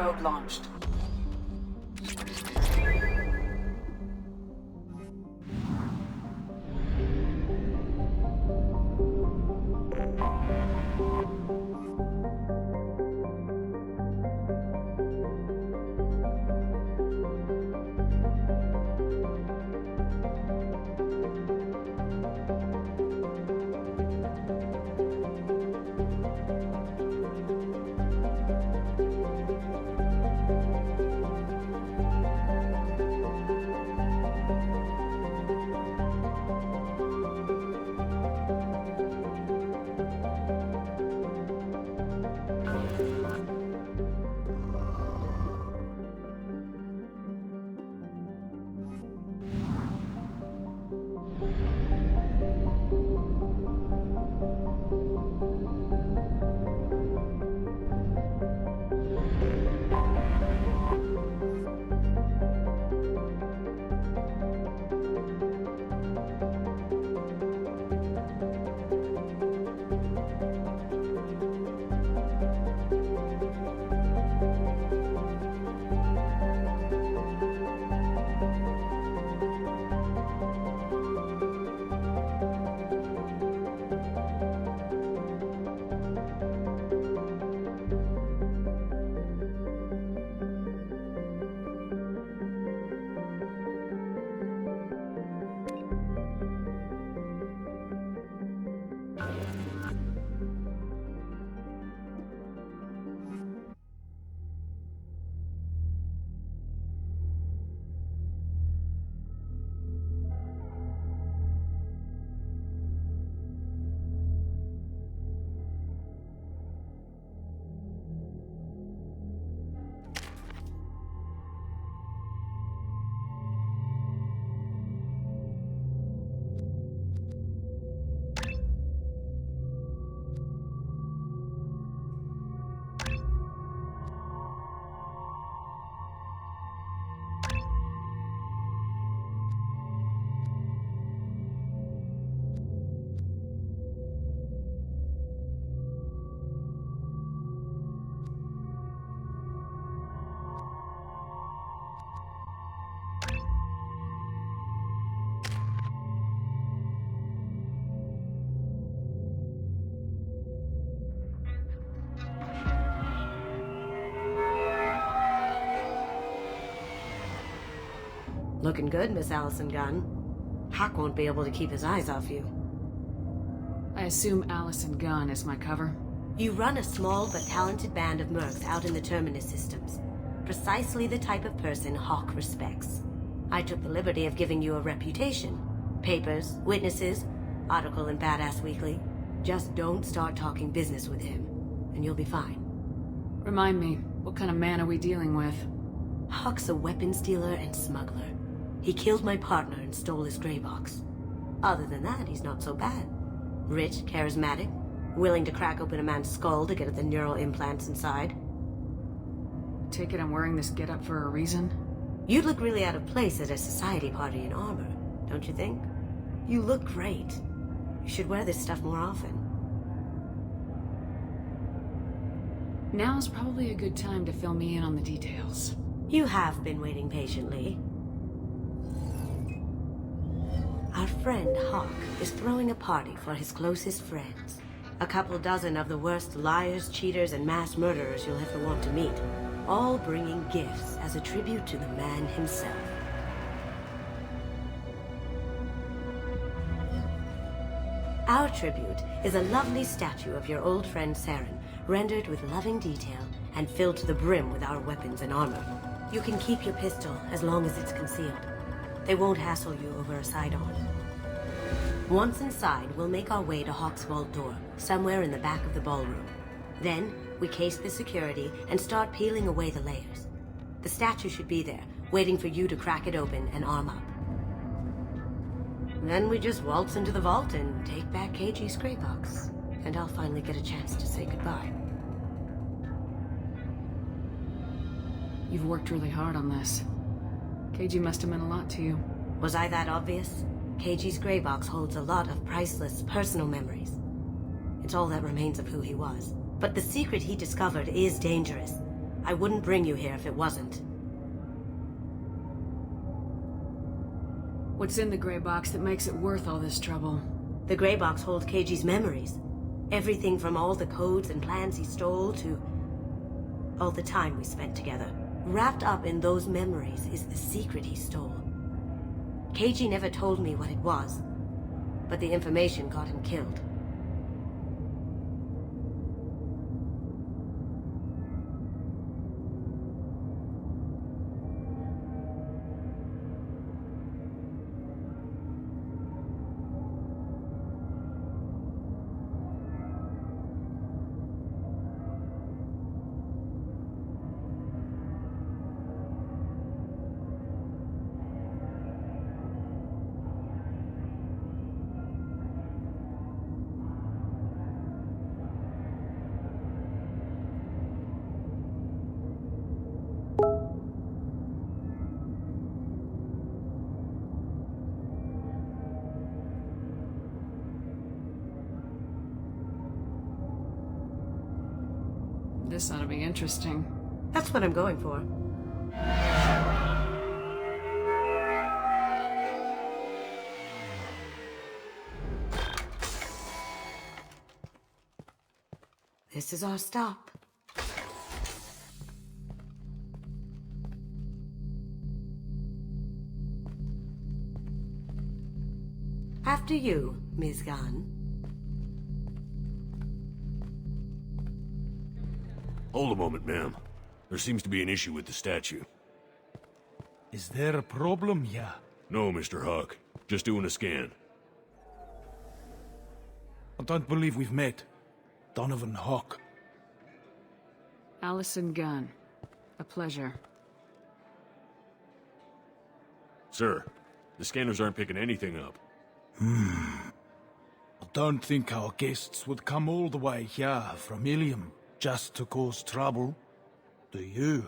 Probe launched. Looking good, Miss Allison Gunn. Hawk won't be able to keep his eyes off you. I assume Allison Gunn is my cover. You run a small but talented band of mercs out in the Terminus systems. Precisely the type of person Hawk respects. I took the liberty of giving you a reputation. Papers, witnesses, article in Badass Weekly. Just don't start talking business with him, and you'll be fine. Remind me, what kind of man are we dealing with? Hawk's a weapons dealer and smuggler. He killed my partner and stole his gray box. Other than that, he's not so bad. Rich, charismatic, willing to crack open a man's skull to get at the neural implants inside. Take it I'm wearing this getup for a reason? You'd look really out of place at a society party in armor, don't you think? You look great. You should wear this stuff more often. Now's probably a good time to fill me in on the details. You have been waiting patiently. Our friend Hawk is throwing a party for his closest friends. A couple dozen of the worst liars, cheaters, and mass murderers you'll ever want to meet. All bringing gifts as a tribute to the man himself. Our tribute is a lovely statue of your old friend Saren, rendered with loving detail and filled to the brim with our weapons and armor. You can keep your pistol as long as it's concealed. They won't hassle you over a side-on. Once inside, we'll make our way to Hawk's vault door, somewhere in the back of the ballroom. Then, we case the security and start peeling away the layers. The statue should be there, waiting for you to crack it open and arm up. Then we just waltz into the vault and take back KG's gray box. And I'll finally get a chance to say goodbye. You've worked really hard on this. KG must have meant a lot to you. Was I that obvious? KG's gray box holds a lot of priceless personal memories. It's all that remains of who he was. But the secret he discovered is dangerous. I wouldn't bring you here if it wasn't. What's in the gray box that makes it worth all this trouble? The gray box holds KG's memories. Everything from all the codes and plans he stole to all the time we spent together. Wrapped up in those memories is the secret he stole. KG never told me what it was, but the information got him killed. This ought to be interesting. That's what I'm going for. This is our stop. After you, Ms. Gunn. Hold a moment, ma'am. There seems to be an issue with the statue. Is there a problem here? No, Mr. Hawk. Just doing a scan. I don't believe we've met. Donovan Hawk. Allison Gunn. A pleasure. Sir, the scanners aren't picking anything up. I don't think our guests would come all the way here from Ilium just to cause trouble. Do you?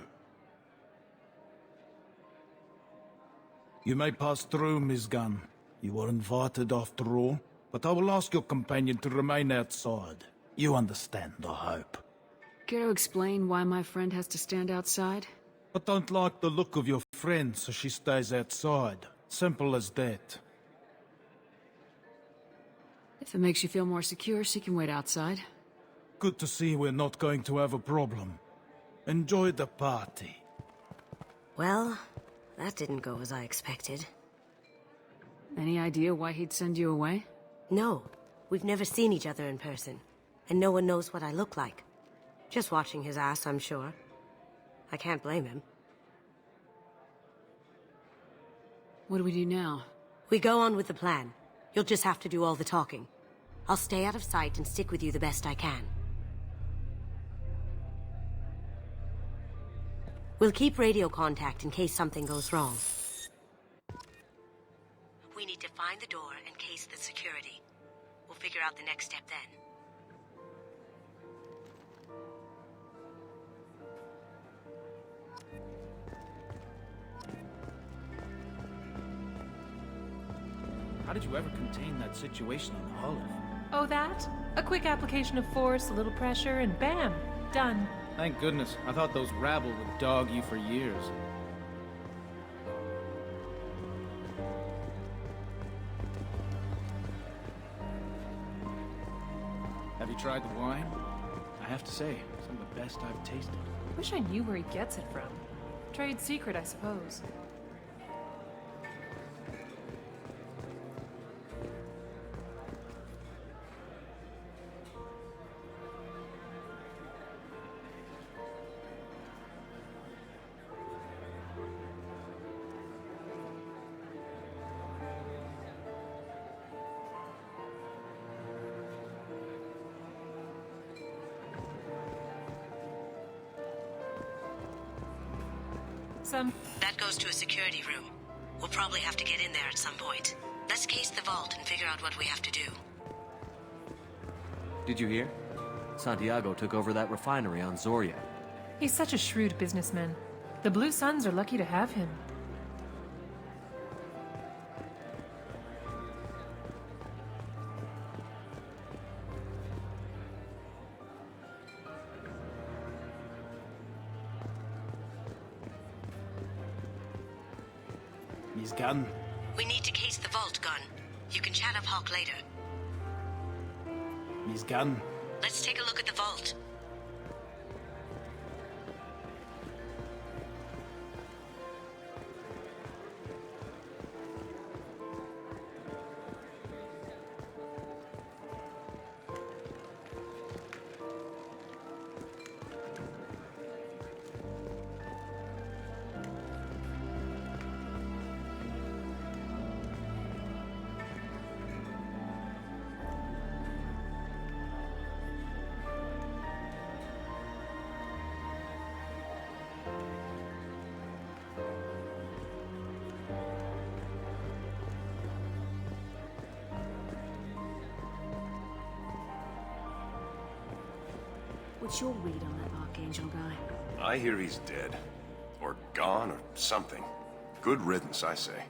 You may pass through, Ms. Gunn. You were invited after all, but I will ask your companion to remain outside. You understand, I hope. Care to explain why my friend has to stand outside? I don't like the look of your friend, so she stays outside. Simple as that. If it makes you feel more secure, she can wait outside. Good to see we're not going to have a problem. Enjoy the party. Well, That didn't go as I expected. Any idea why he'd send you away? No. We've never seen each other in person. And no one knows what I look like. Just watching his ass, I'm sure. I can't blame him. What do we do now? We go on with the plan. You'll just have to do all the talking. I'll stay out of sight and stick with you the best I can. We'll keep radio contact in case something goes wrong. We need to find the door and case the security. We'll figure out the next step then. How did you ever contain that situation on Olive? Oh, that? A quick application of force, a little pressure, and bam! Done. Thank goodness. I thought those rabble would dog you for years. Have you tried the wine? I have to say, some of the best I've tasted. Wish I knew where he gets it from. Trade secret, I suppose. That goes to a security room. We'll probably have to get in there at some point. Let's case the vault and figure out what we have to do. Did you hear? Santiago took over that refinery on Zoria. He's such a shrewd businessman. The Blue Suns are lucky to have him. He's gone. We need to case the vault, Gun. You can chat up Hawk later. He's gone. Let's take a look at the vault. What's your read on that Archangel guy? I hear he's dead. Or gone, or something. Good riddance, I say.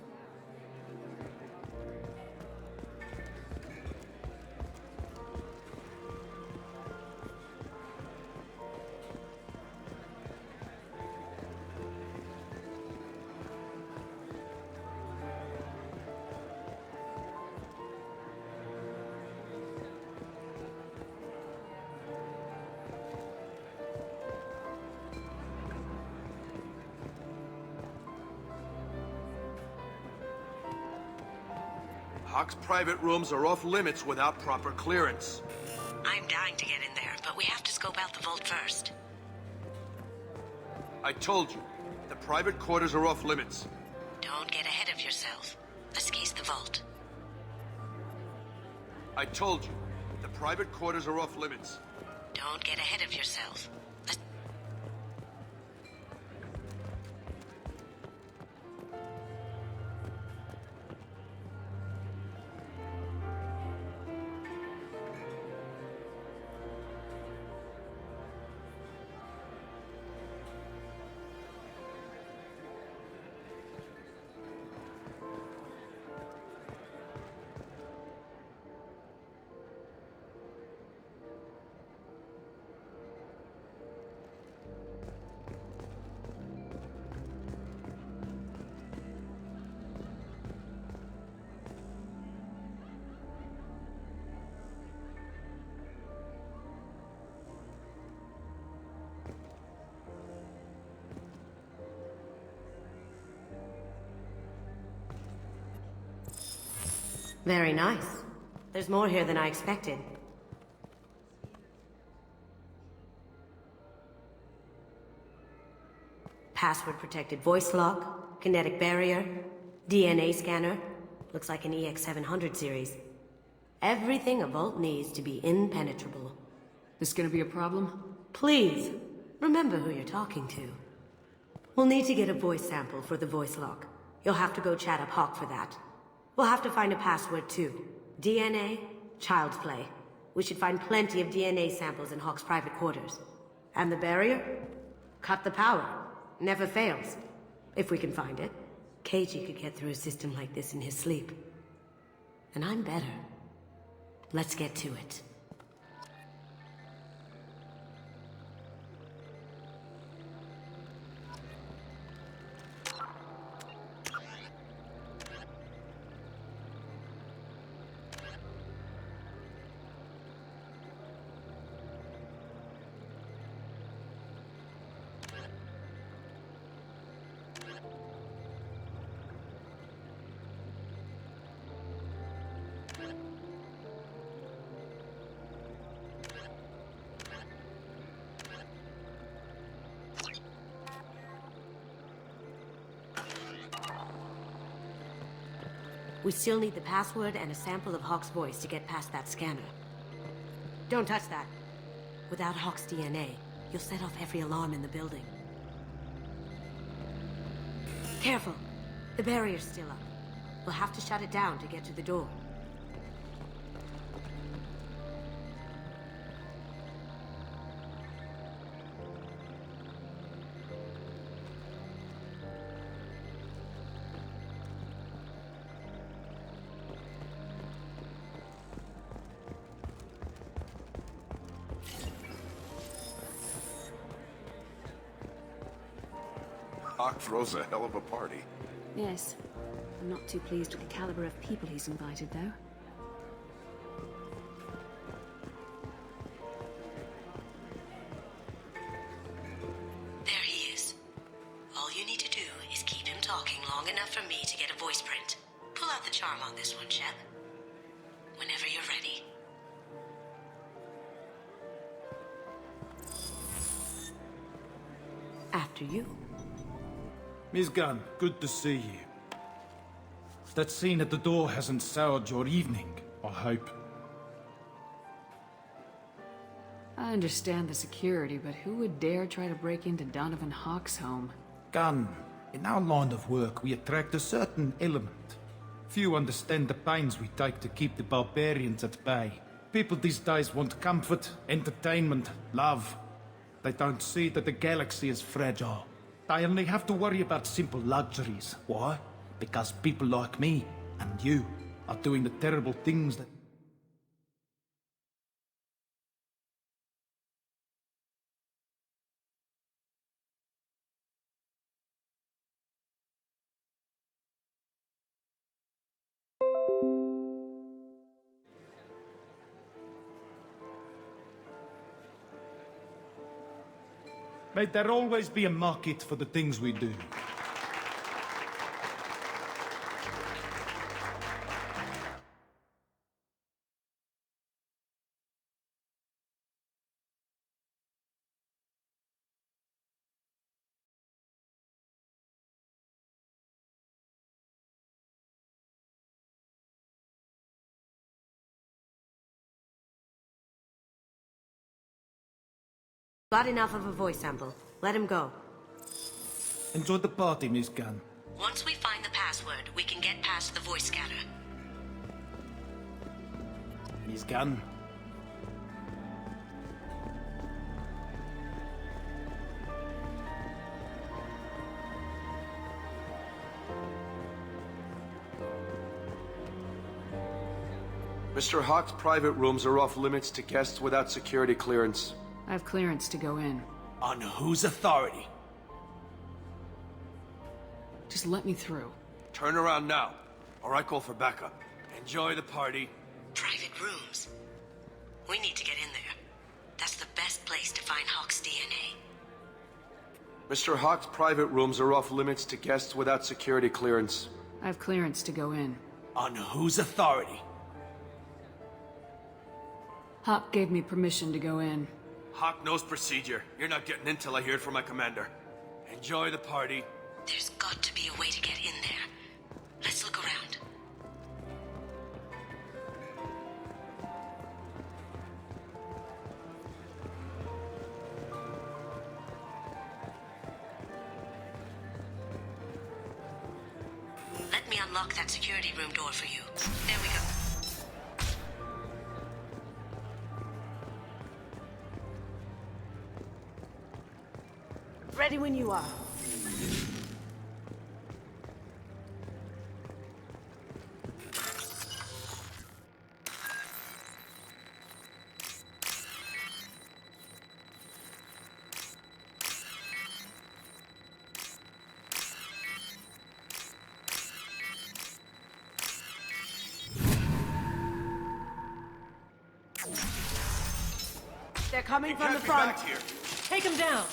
Hawk's private rooms are off limits without proper clearance. I'm dying to get in there, but we have to scope out the vault first. I told you, the private quarters are off limits. Don't get ahead of yourself. Let's case the vault. I told you, the private quarters are off limits. Don't get ahead of yourself. Very nice. There's more here than I expected. Password-protected voice lock, kinetic barrier, DNA scanner. Looks like an EX700 series. Everything a vault needs to be impenetrable. This gonna be a problem? Please, remember who you're talking to. We'll need to get a voice sample for the voice lock. You'll have to go chat up Hawk for that. We'll have to find a password too. DNA, child's play. We should find plenty of DNA samples in Hawk's private quarters. And the barrier? Cut the power. Never fails. If we can find it. Keiji could get through a system like this in his sleep. And I'm better. Let's get to it. We still need the password and a sample of Hawk's voice to get past that scanner. Don't touch that. Without Hawk's DNA, you'll set off every alarm in the building. Careful! The barrier's still up. We'll have to shut it down to get to the door. Hawk throws a hell of a party. Yes. I'm not too pleased with the caliber of people he's invited, though. There he is. All you need to do is keep him talking long enough for me to get a voice print. Pull out the charm on this one, Shep. Whenever you're ready. After you. Miss Gunn, good to see you. That scene at the door hasn't soured your evening, I hope. I understand the security, but who would dare try to break into Donovan Hawk's home? Gunn, in our line of work, we attract a certain element. Few understand the pains we take to keep the barbarians at bay. People these days want comfort, entertainment, love. They don't see that the galaxy is fragile. They only have to worry about simple luxuries. Why? Because people like me and you are doing the terrible things that... May there always be a market for the things we do. Got enough of a voice sample. Let him go. Enjoy the party, Miss Gunn. Once we find the password, we can get past the voice scanner. Miss Gunn. Mr. Hawk's private rooms are off limits to guests without security clearance. I have clearance to go in. On whose authority? Just let me through. Turn around now, or I call for backup. Enjoy the party. Private rooms. We need to get in there. That's the best place to find Hawk's DNA. Mr. Hawk's private rooms are off limits to guests without security clearance. I have clearance to go in. On whose authority? Hawk gave me permission to go in. Hawk knows procedure. You're not getting in till I hear it from my commander. Enjoy the party. There's got to be a way to get in there. Let's look around. Let me unlock that security room door for you. There we go. Ready when you are. They're coming from the front. Back here. Take them down.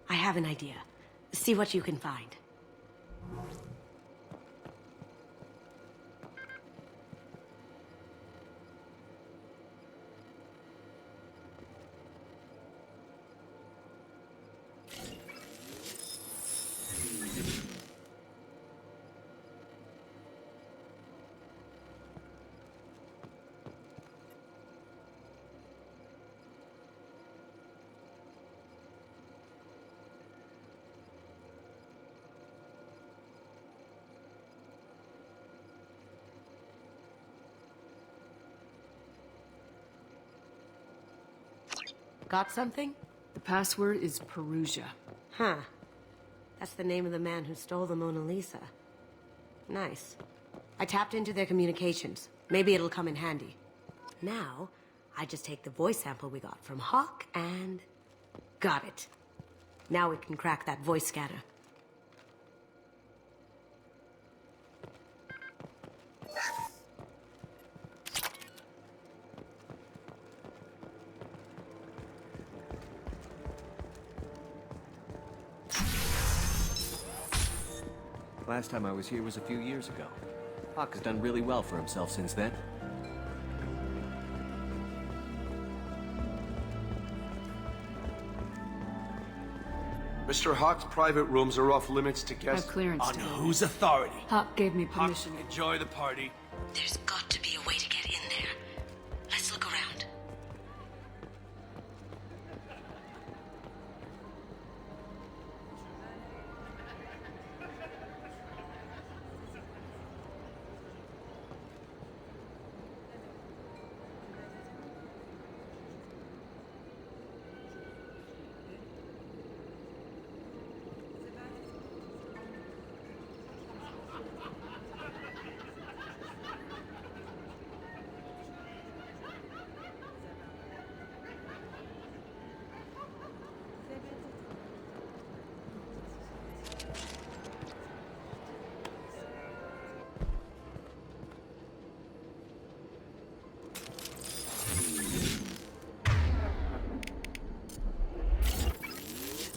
I have an idea. See what you can find. Got something? The password is Perugia. Huh. That's the name of the man who stole the Mona Lisa. Nice. I tapped into their communications. Maybe it'll come in handy. Now, I just take the voice sample we got from Hawk and... got it. Now we can crack that voice scanner. Last time I was here was a few years ago. Hawk has done really well for himself since then. Mr. Hawk's private rooms are off limits to I guests. have clearance On to go in. whose authority? Hawk gave me Hawk, permission. enjoy the party. There's got to be a way to get in there. Let's look around.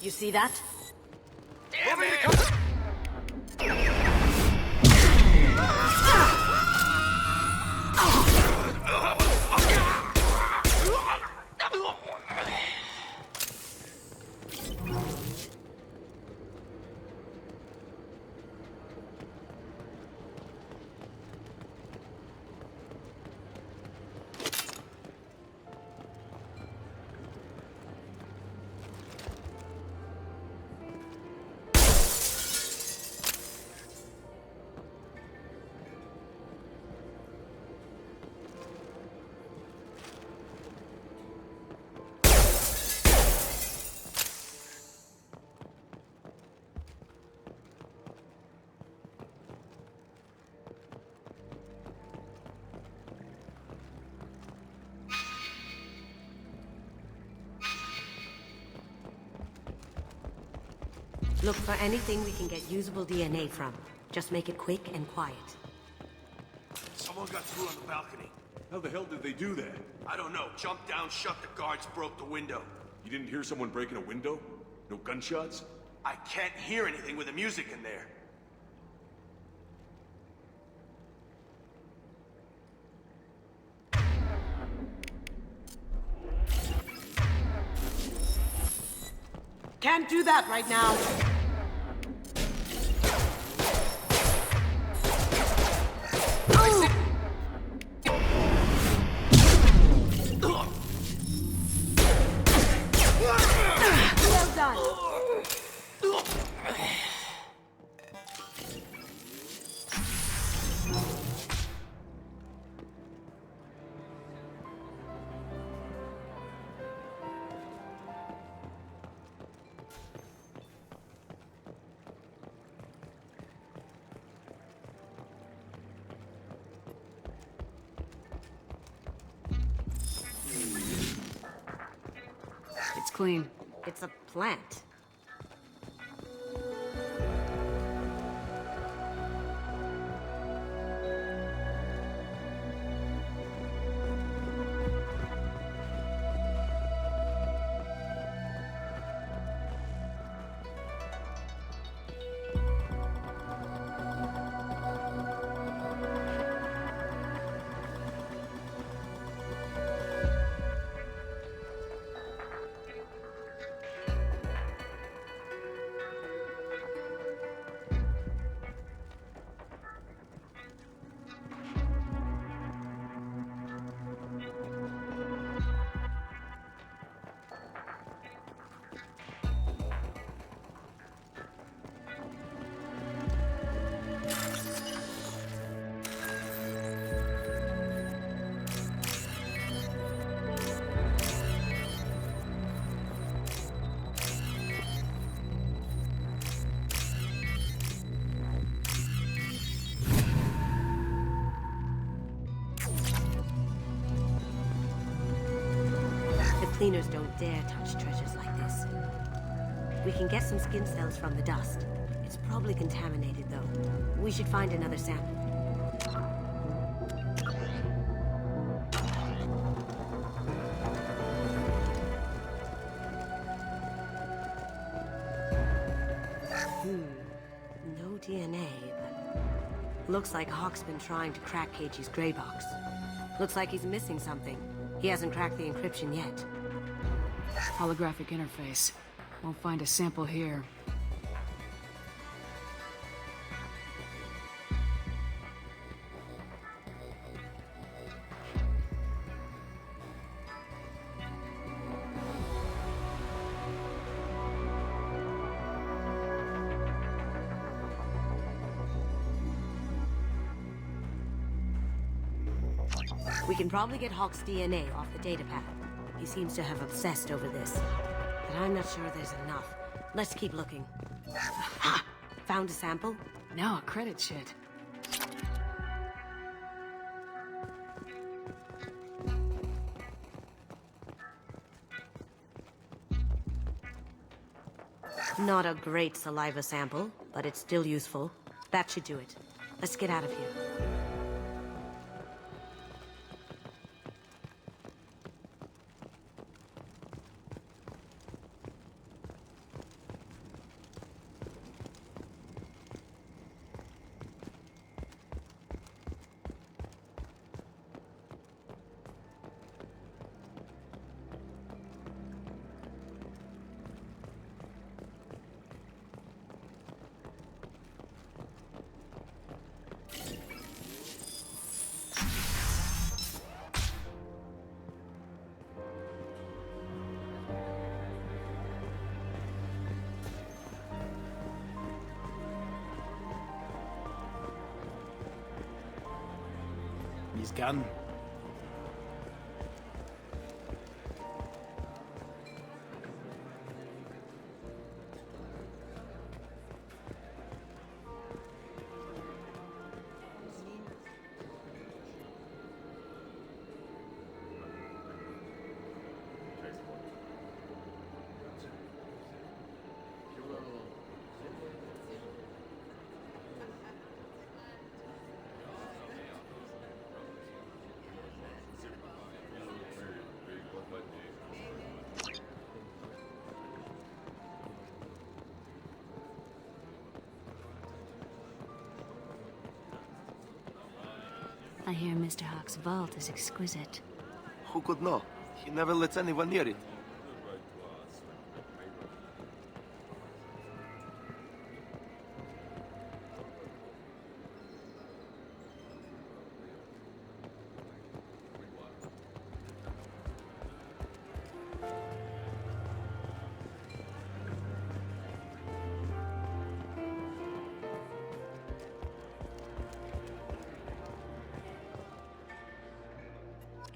You see that? Look for anything we can get usable DNA from. Just make it quick and quiet. Someone got through on the balcony. How the hell did they do that? I don't know. Jumped down, shut the guards, broke the window. You didn't hear someone breaking a window? No gunshots? I can't hear anything with the music in there. Can't do that right now. Well done. It's clean. It's a plant. Cleaners don't dare touch treasures like this. We can get some skin cells from the dust. It's probably contaminated, though. We should find another sample. No DNA, but... Looks like Hawk's been trying to crack Keiji's gray box. Looks like he's missing something. He hasn't cracked the encryption yet. Holographic interface. Won't find a sample here. We can probably get Hawk's DNA off the datapad. He seems to have obsessed over this. But I'm not sure there's enough. Let's keep looking. Ha! Found a sample? Now a credit shit. Not a great saliva sample, but it's still useful. That should do it. Let's get out of here. He's gone. I hear Mr. Hawk's vault is exquisite. Who could know? He never lets anyone near it.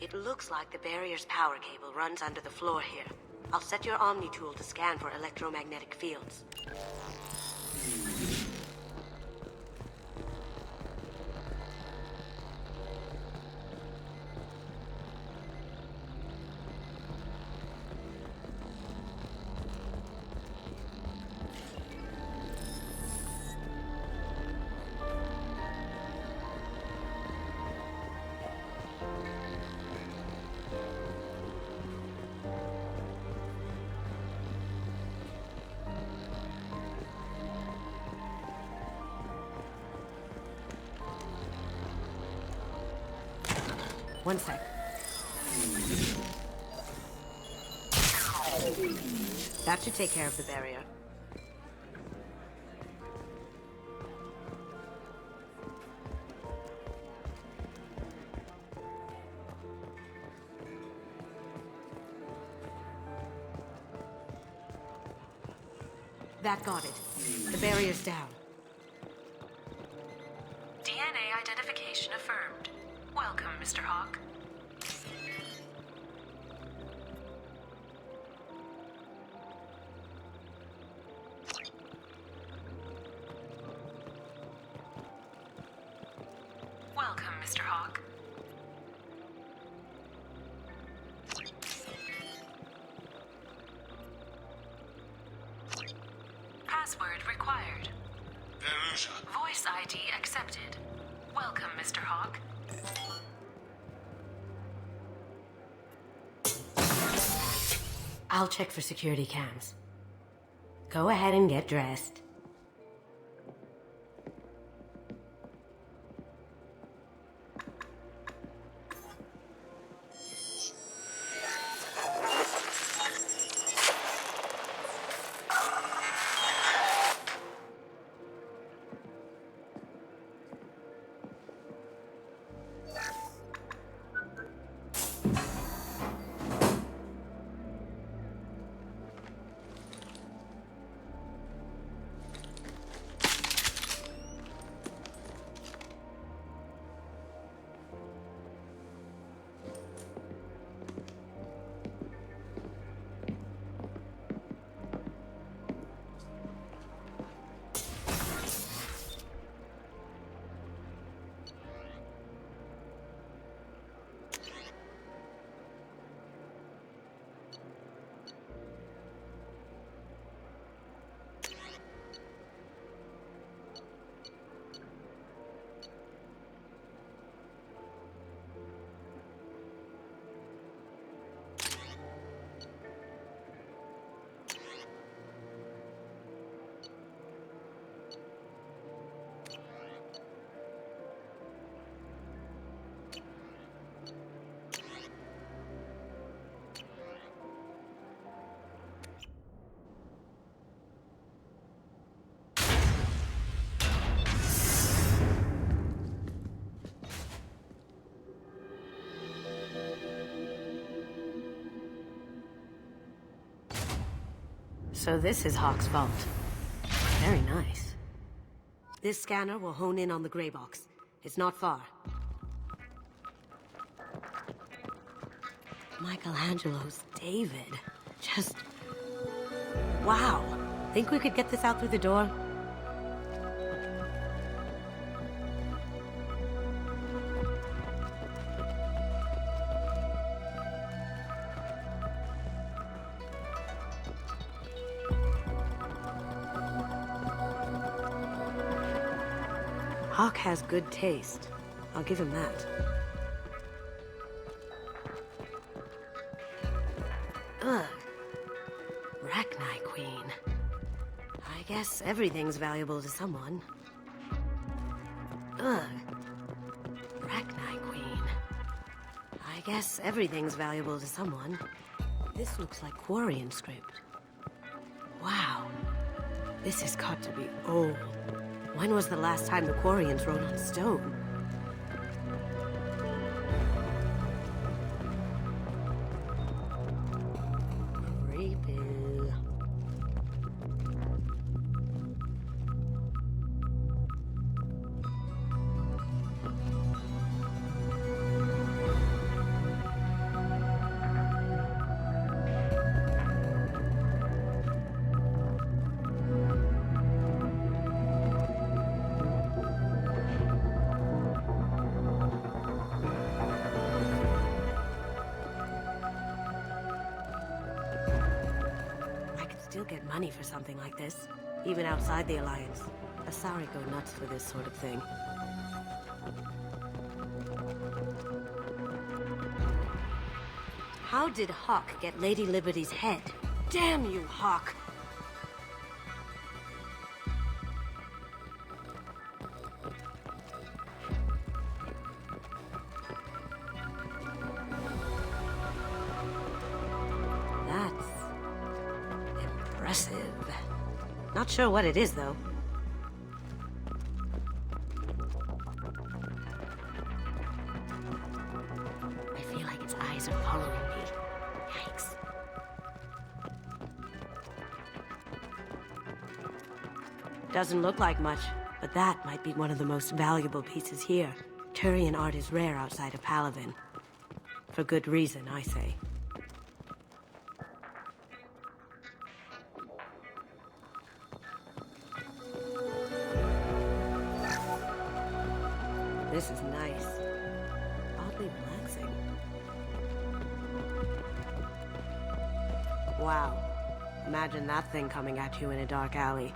It looks like the barrier's power cable runs under the floor here. I'll set your Omni tool to scan for electromagnetic fields. One sec. That should take care of the barrier. That got it. The barrier's down. DNA identification affirmed. Welcome, Mr. Hawk. Welcome, Mr. Hawk. Password required. Voice ID accepted. Welcome, Mr. Hawk. I'll check for security cams. Go ahead and get dressed. So this is Hawk's vault. Very nice. This scanner will hone in on the gray box. It's not far. Michelangelo's David. Just... wow. Think we could get this out through the door? Hawk has good taste. I'll give him that. Ugh. Rachni Queen. I guess everything's valuable to someone. Ugh. Rachni guess everything's valuable to someone. This looks like Quarian script. Wow. This has got to be old. When was the last time the Quarians wrote on stone? Creepy. Still get money for something like this, even outside the Alliance. Asari go nuts for this sort of thing. How did Hawk get Lady Liberty's head? Damn you, Hawk! Not sure what it is, though. I feel like its eyes are following me. Yikes. Doesn't look like much, but that might be one of the most valuable pieces here. Turian art is rare outside of Palavin. For good reason, I say. This is nice. Oddly relaxing. Wow. Imagine that thing coming at you in a dark alley.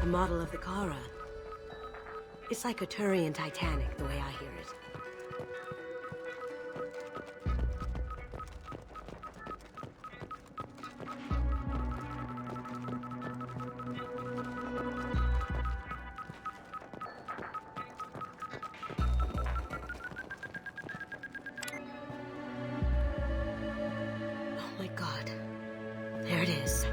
A model of the Kara. It's like a Turian Titanic, the way I hear it. Oh my god. There it is.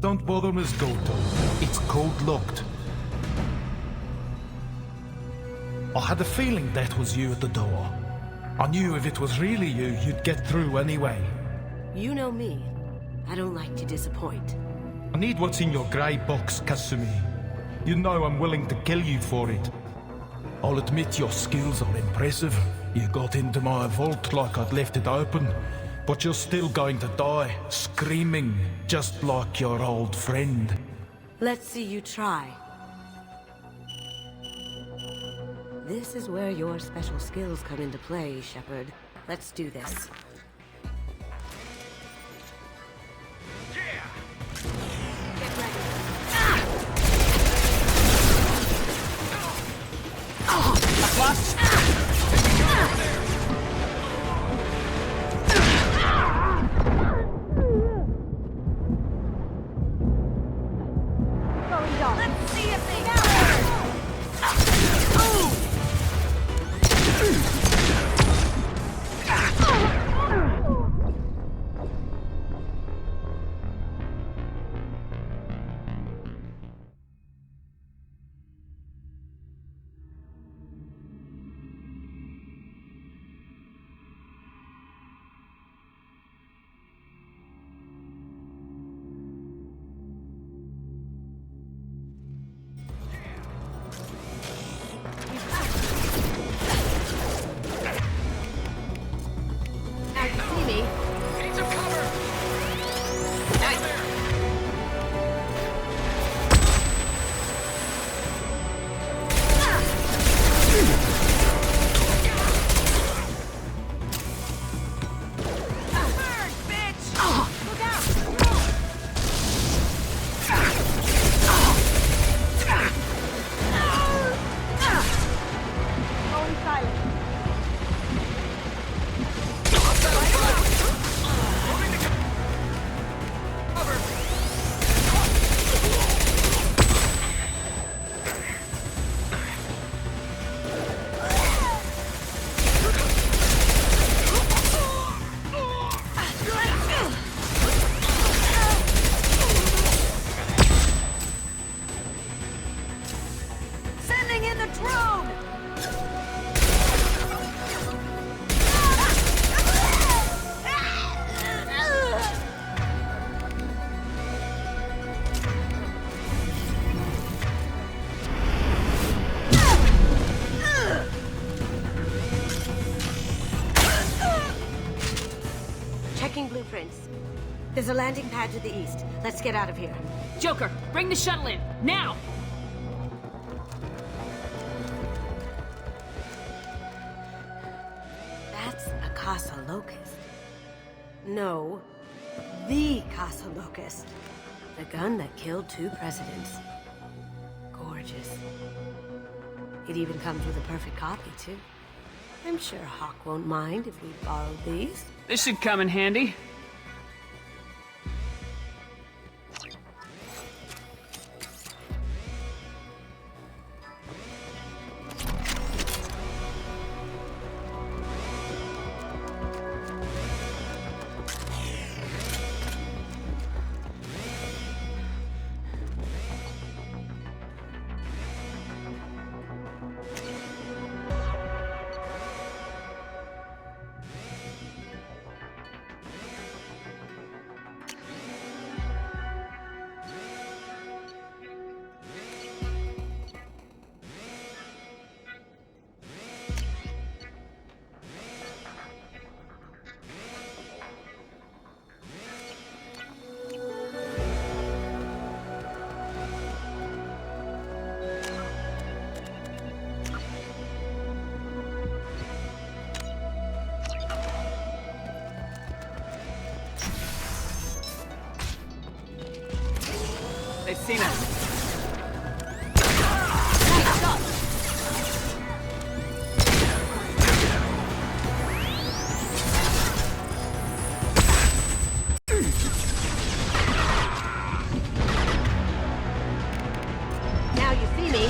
Don't bother, Miss Goto. It's code-locked. I had a feeling that was you at the door. I knew if it was really you, you'd get through anyway. You know me. I don't like to disappoint. I need what's in your grey box, Kasumi. You know I'm willing to kill you for it. I'll admit your skills are impressive. You got into my vault like I'd left it open. But you're still going to die, screaming, just like your old friend. Let's see you try. This is where your special skills come into play, Shepard. Let's do this. Let's see if they Checking blueprints. There's a landing pad to the east. Let's get out of here. Joker, bring the shuttle in, now! That's a Casa Locust. No, the Casa Locust. The gun that killed 2 presidents. Gorgeous. It even comes with a perfect copy, too. I'm sure Hawk won't mind if we borrow these. This should come in handy. They've seen us. Now you see me.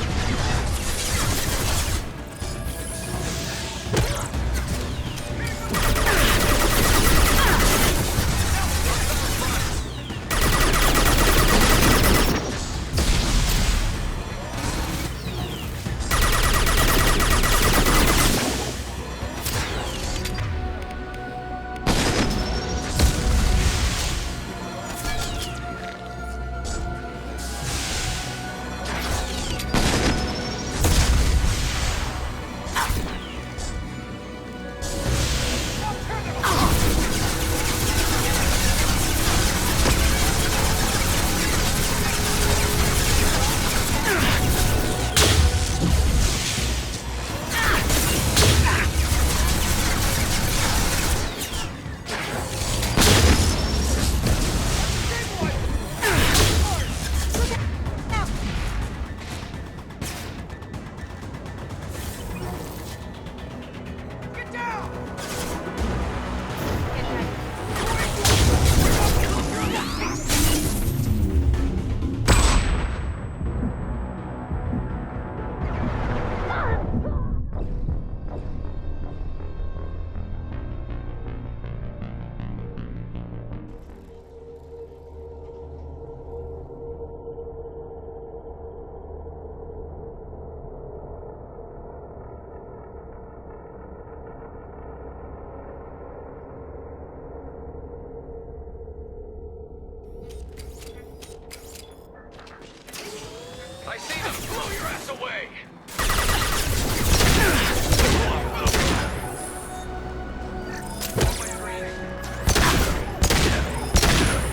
I see them! Blow your ass away!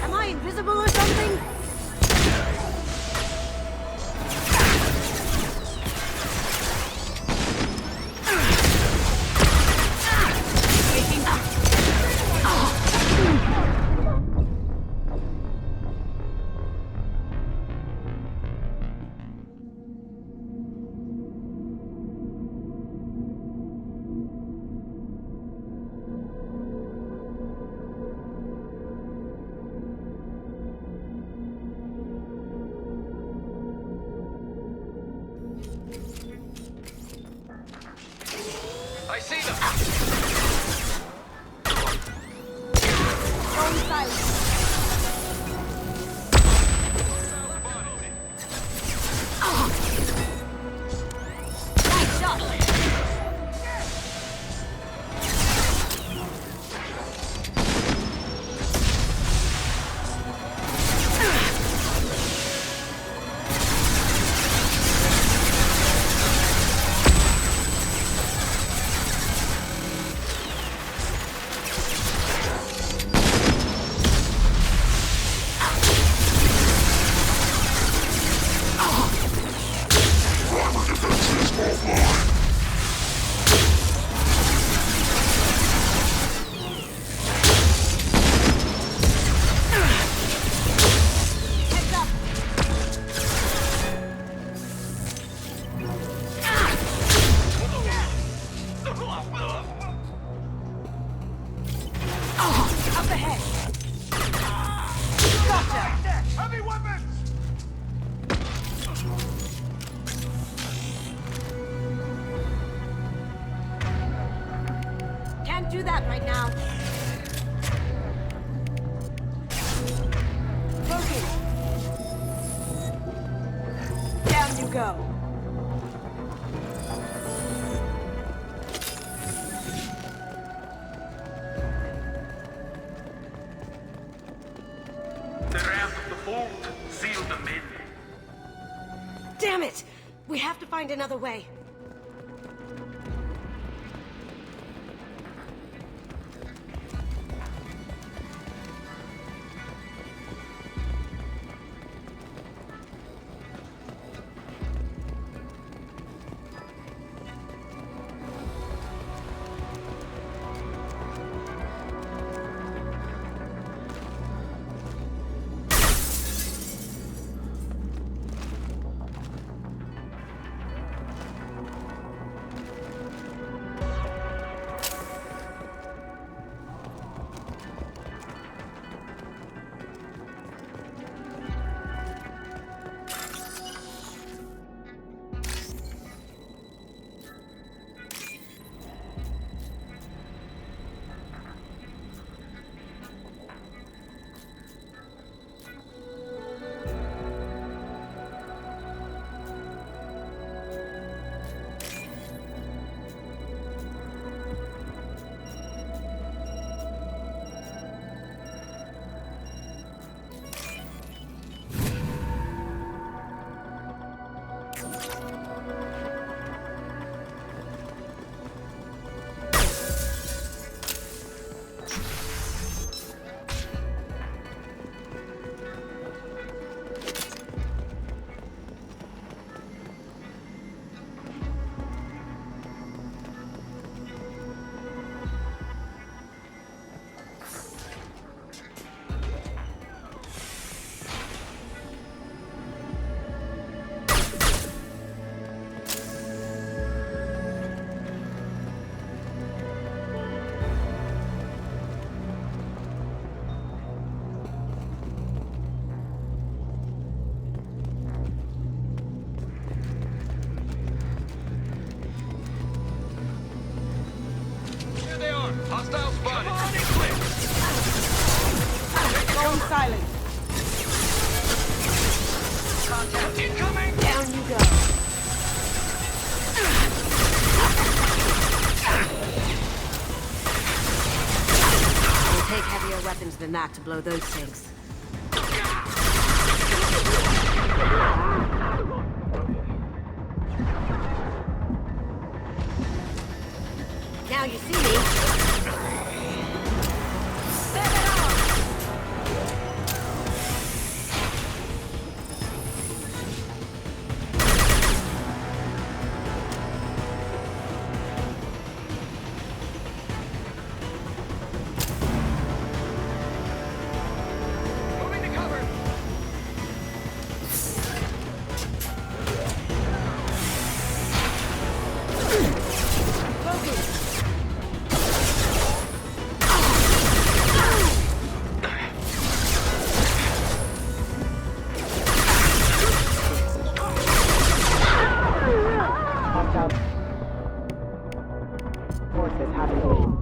Am I invisible or something? I see them! Phone silence. Nice shot. Up ahead! Gotcha! Heavy weapons! Can't do that right now. Focus! Down you go. The wrath of the Vault sealed them in. Damn it! We have to find another way. Hostile spotted. Going silent. Contact incoming. Down you go. It'll take heavier weapons than that to blow those things. Now you see me. Set it off! Moving to cover. Focus! Forces have engaged.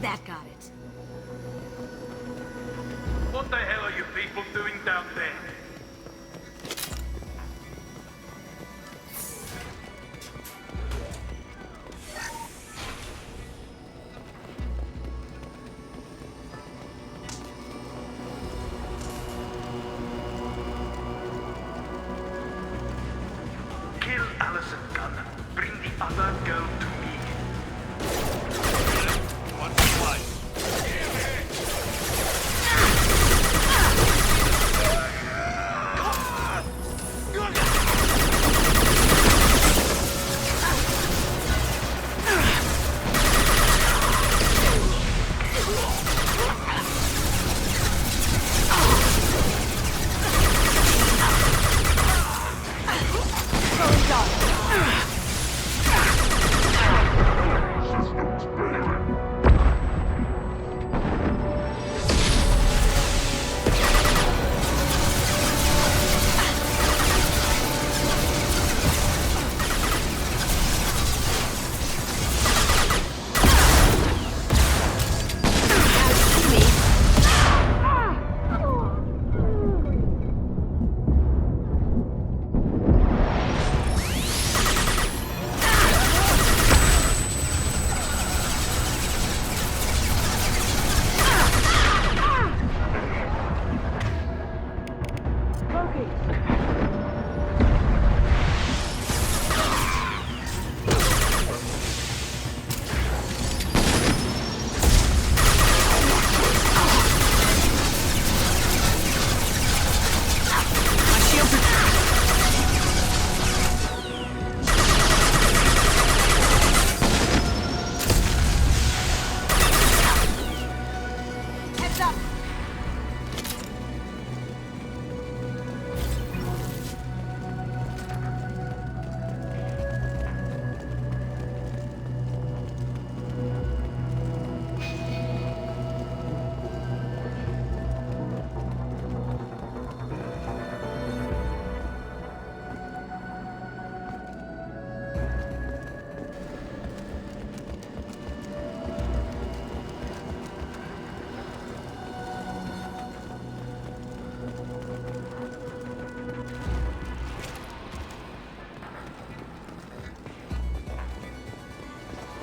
That got it. What the hell are you people doing down there? Kill Allison Gunn. Bring the other girl to me. One twice.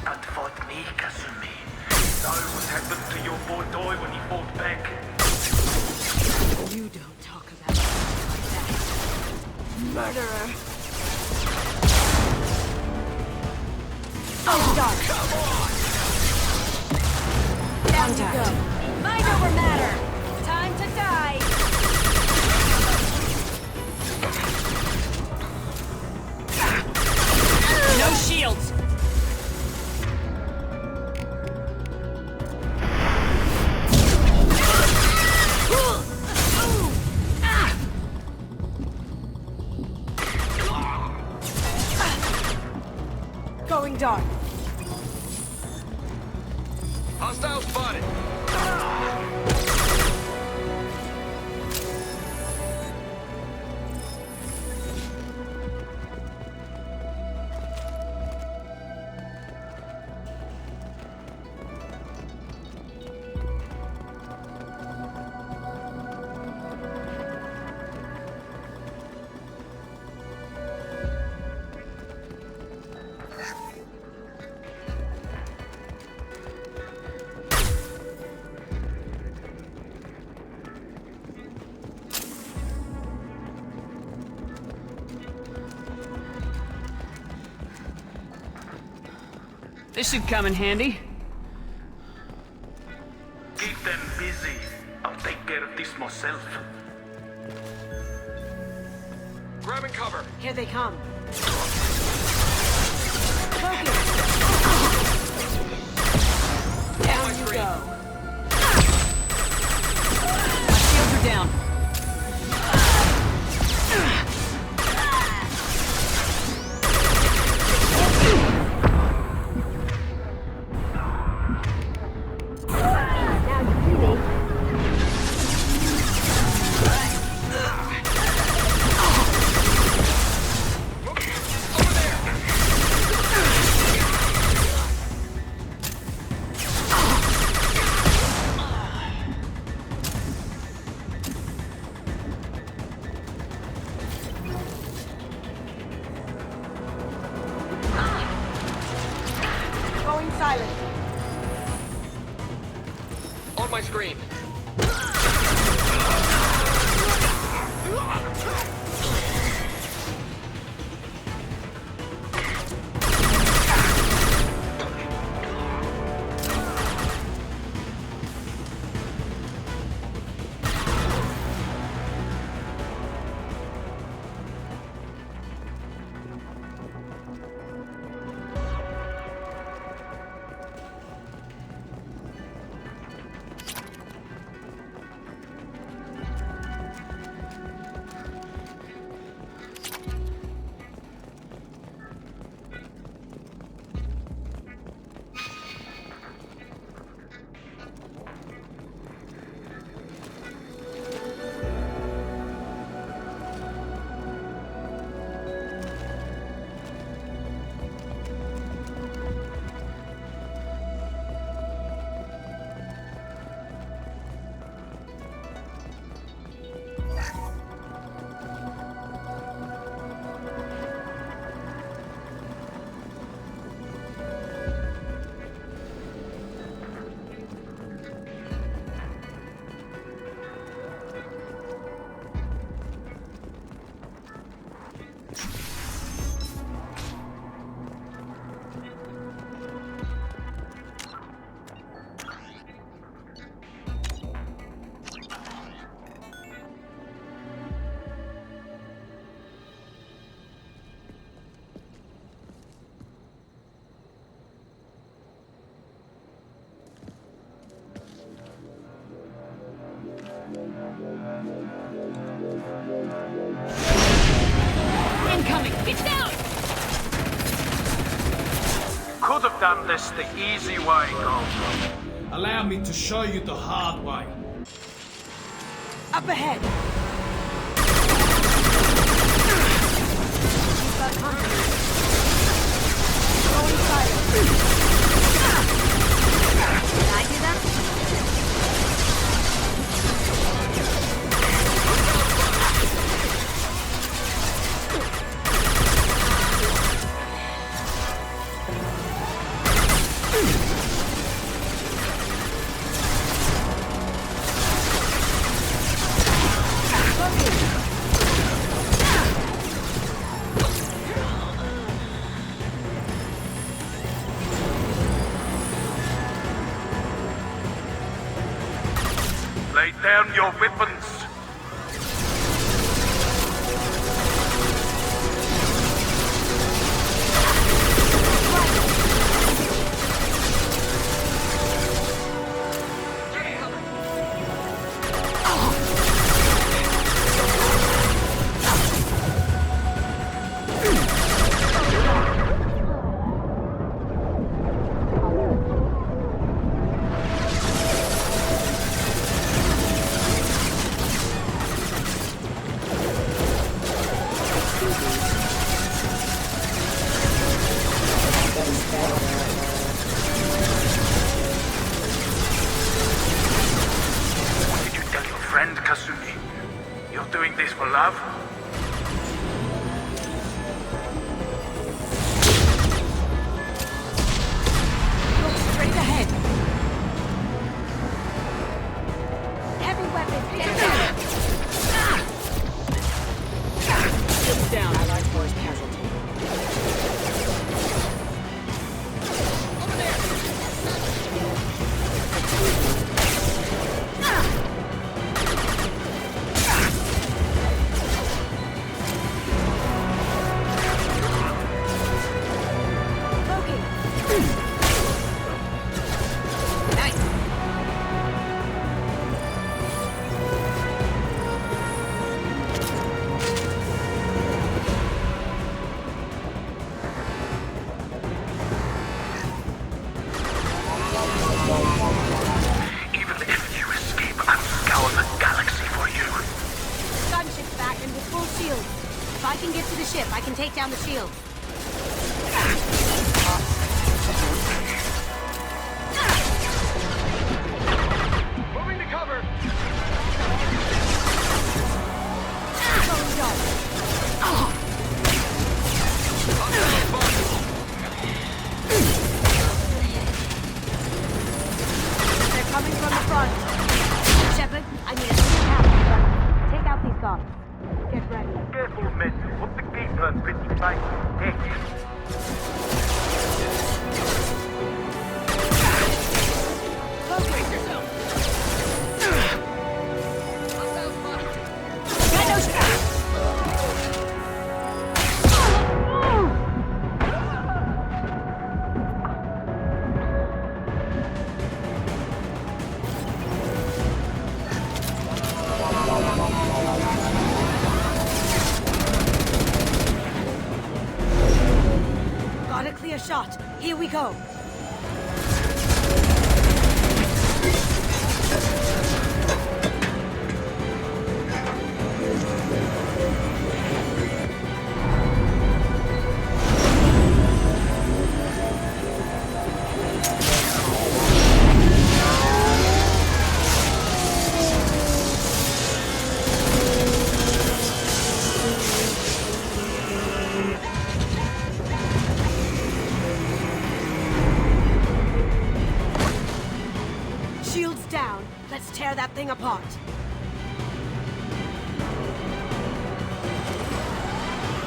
That fought me, Kasumi. Know what happened to your boy Doi when he fought back? You don't talk about it like that. Murderer. Oh, dark. Come on! Down you go. Mind over matter. Time to die. No shields! Going dark. Hostile spotted. This should come in handy. Keep them busy. I'll take care of this myself. Grabbing cover. Here they come. Down you go. Shields are down. Going silent. On my screen. Incoming! It's down! Could have done this the easy way, Goldblum. Allow me to show you the hard way. Up ahead! Going silent. Did I do that? Lay down your weapons. What did you tell your friend, Kasumi? You're doing this for love? Look straight ahead. Heavy weapons, get down. Shields down. Allied force casualty. And with full shield. If I can get to the ship, I can take down the shield. Moving to cover. Going dark. They're coming from the front. Shepard, I need a clear path. Take out these guards. Get ready. Careful, men. What the gate turn pretty fast. Focus yourself. Get no shot. Got a clear shot. Here we go. Shields down. Let's tear that thing apart.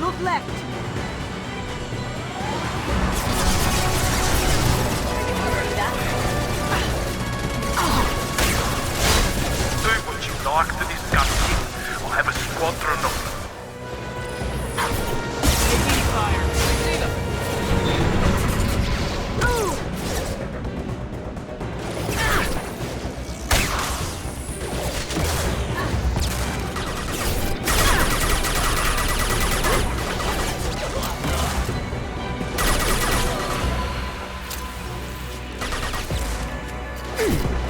Look left. Do what you like to this gun. I'll have a squadron of them.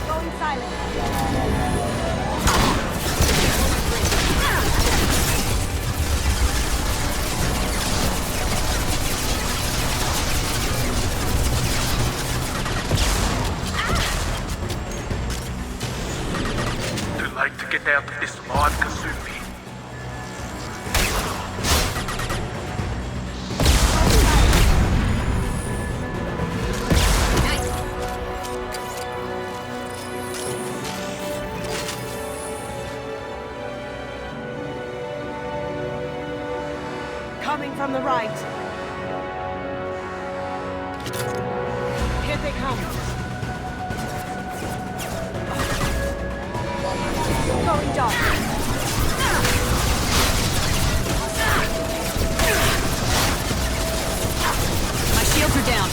Going silent. Too late to get out of this alive, Kasubi. Coming from the right. Here they come. Going dark. My shields are down.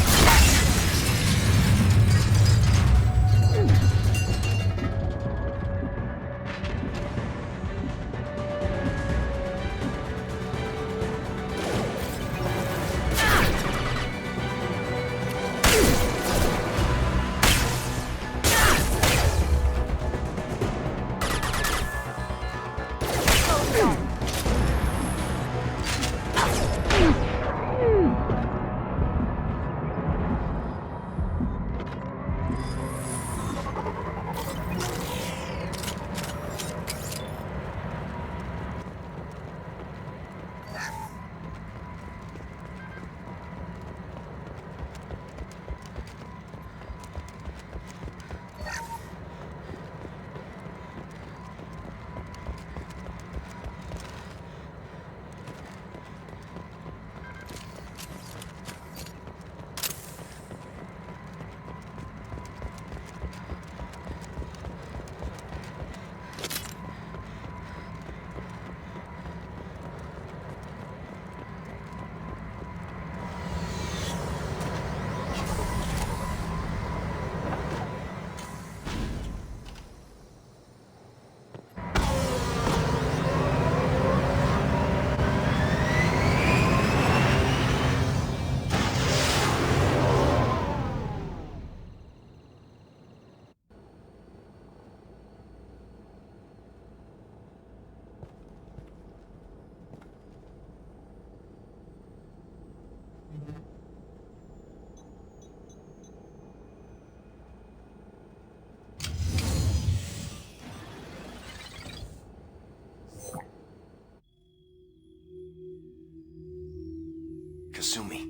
Kasumi,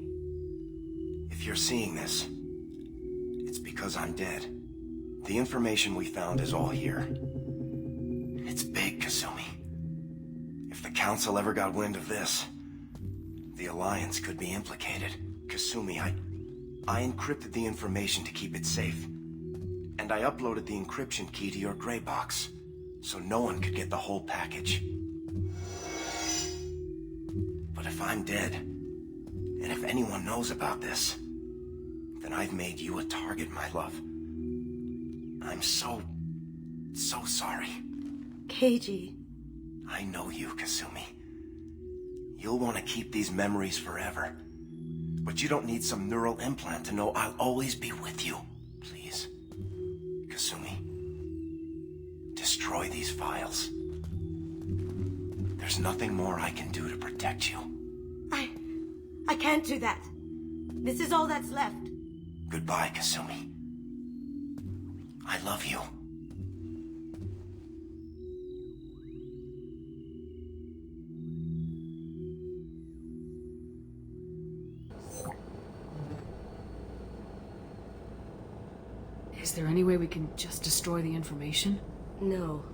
if you're seeing this, it's because I'm dead. The information we found is all here. It's big, Kasumi. If the Council ever got wind of this, the Alliance could be implicated. Kasumi, I encrypted the information to keep it safe. And I uploaded the encryption key to your gray box, so no one could get the whole package. But if I'm dead, and if anyone knows about this, then I've made you a target, my love. I'm so sorry. Keiji. I know you, Kasumi. You'll want to keep these memories forever. But you don't need some neural implant to know I'll always be with you. Please. Kasumi. Destroy these files. There's nothing more I can do to protect you. I can't do that. This is all that's left. Goodbye, Kasumi. I love you. Is there any way we can just destroy the information? No.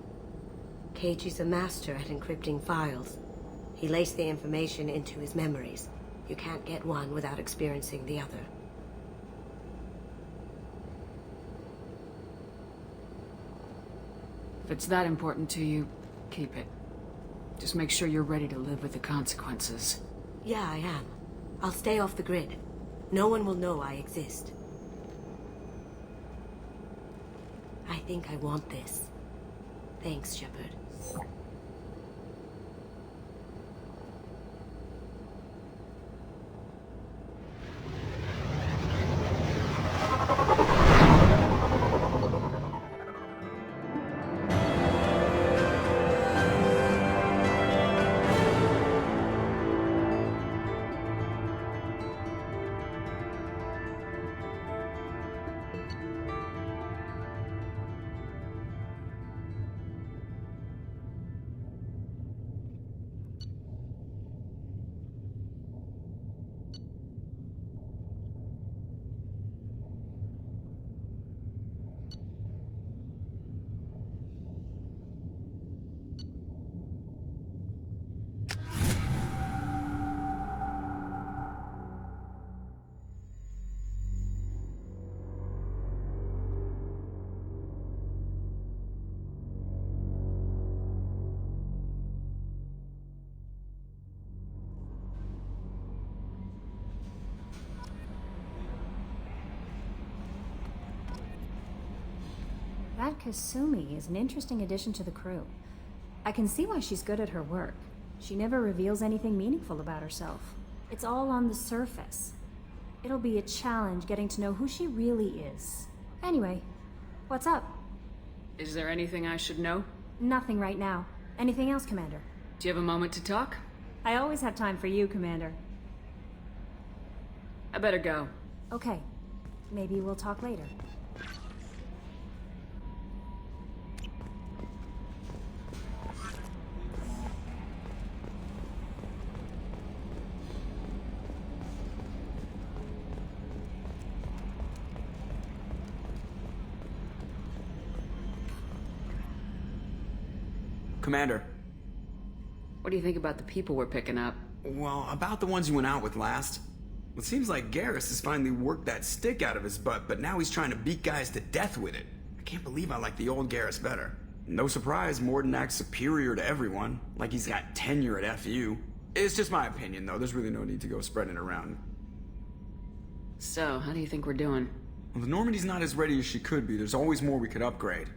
Keiji's a master at encrypting files. He laced the information into his memories. You can't get one without experiencing the other. If it's that important to you, keep it. Just make sure you're ready to live with the consequences. Yeah, I am. I'll stay off the grid. No one will know I exist. I think I want this. Thanks, Shepard. That Kasumi is an interesting addition to the crew. I can see why she's good at her work. She never reveals anything meaningful about herself. It's all on the surface. It'll be a challenge getting to know who she really is. Anyway, what's up? Is there anything I should know? Nothing right now. Anything else, Commander? Do you have a moment to talk? I always have time for you, Commander. I better go. Okay. Maybe we'll talk later. Commander. What do you think about the people we're picking up? Well, about the ones you went out with last. It seems like Garrus has finally worked that stick out of his butt, but now he's trying to beat guys to death with it. I can't believe I like the old Garrus better. No surprise, Morden acts superior to everyone, like he's got tenure at FU. It's just my opinion, though. There's really no need to go spreading it around. So, how do you think we're doing? Well, the Normandy's not as ready as she could be. There's always more we could upgrade.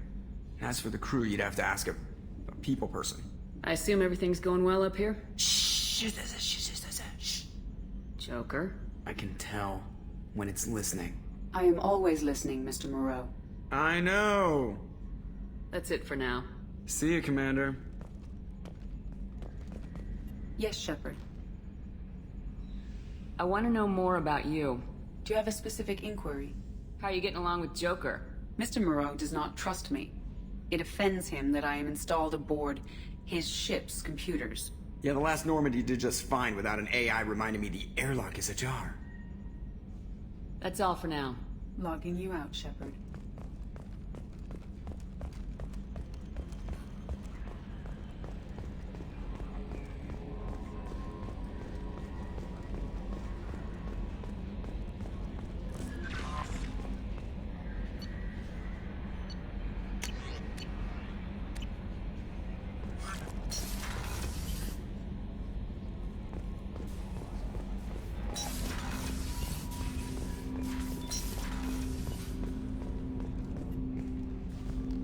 As for the crew, you'd have to ask a people person. I assume everything's going well up here? Shh. Joker? I can tell when it's listening. I am always listening, Mr. Moreau. I know. That's it for now. See you, Commander. Yes, Shepard. I want to know more about you. Do you have a specific inquiry? How are you getting along with Joker? Mr. Moreau does not trust me. It offends him that I am installed aboard his ship's computers. Yeah, the last Normandy did just fine without an AI reminding me the airlock is ajar. That's all for now. Logging you out, Shepard.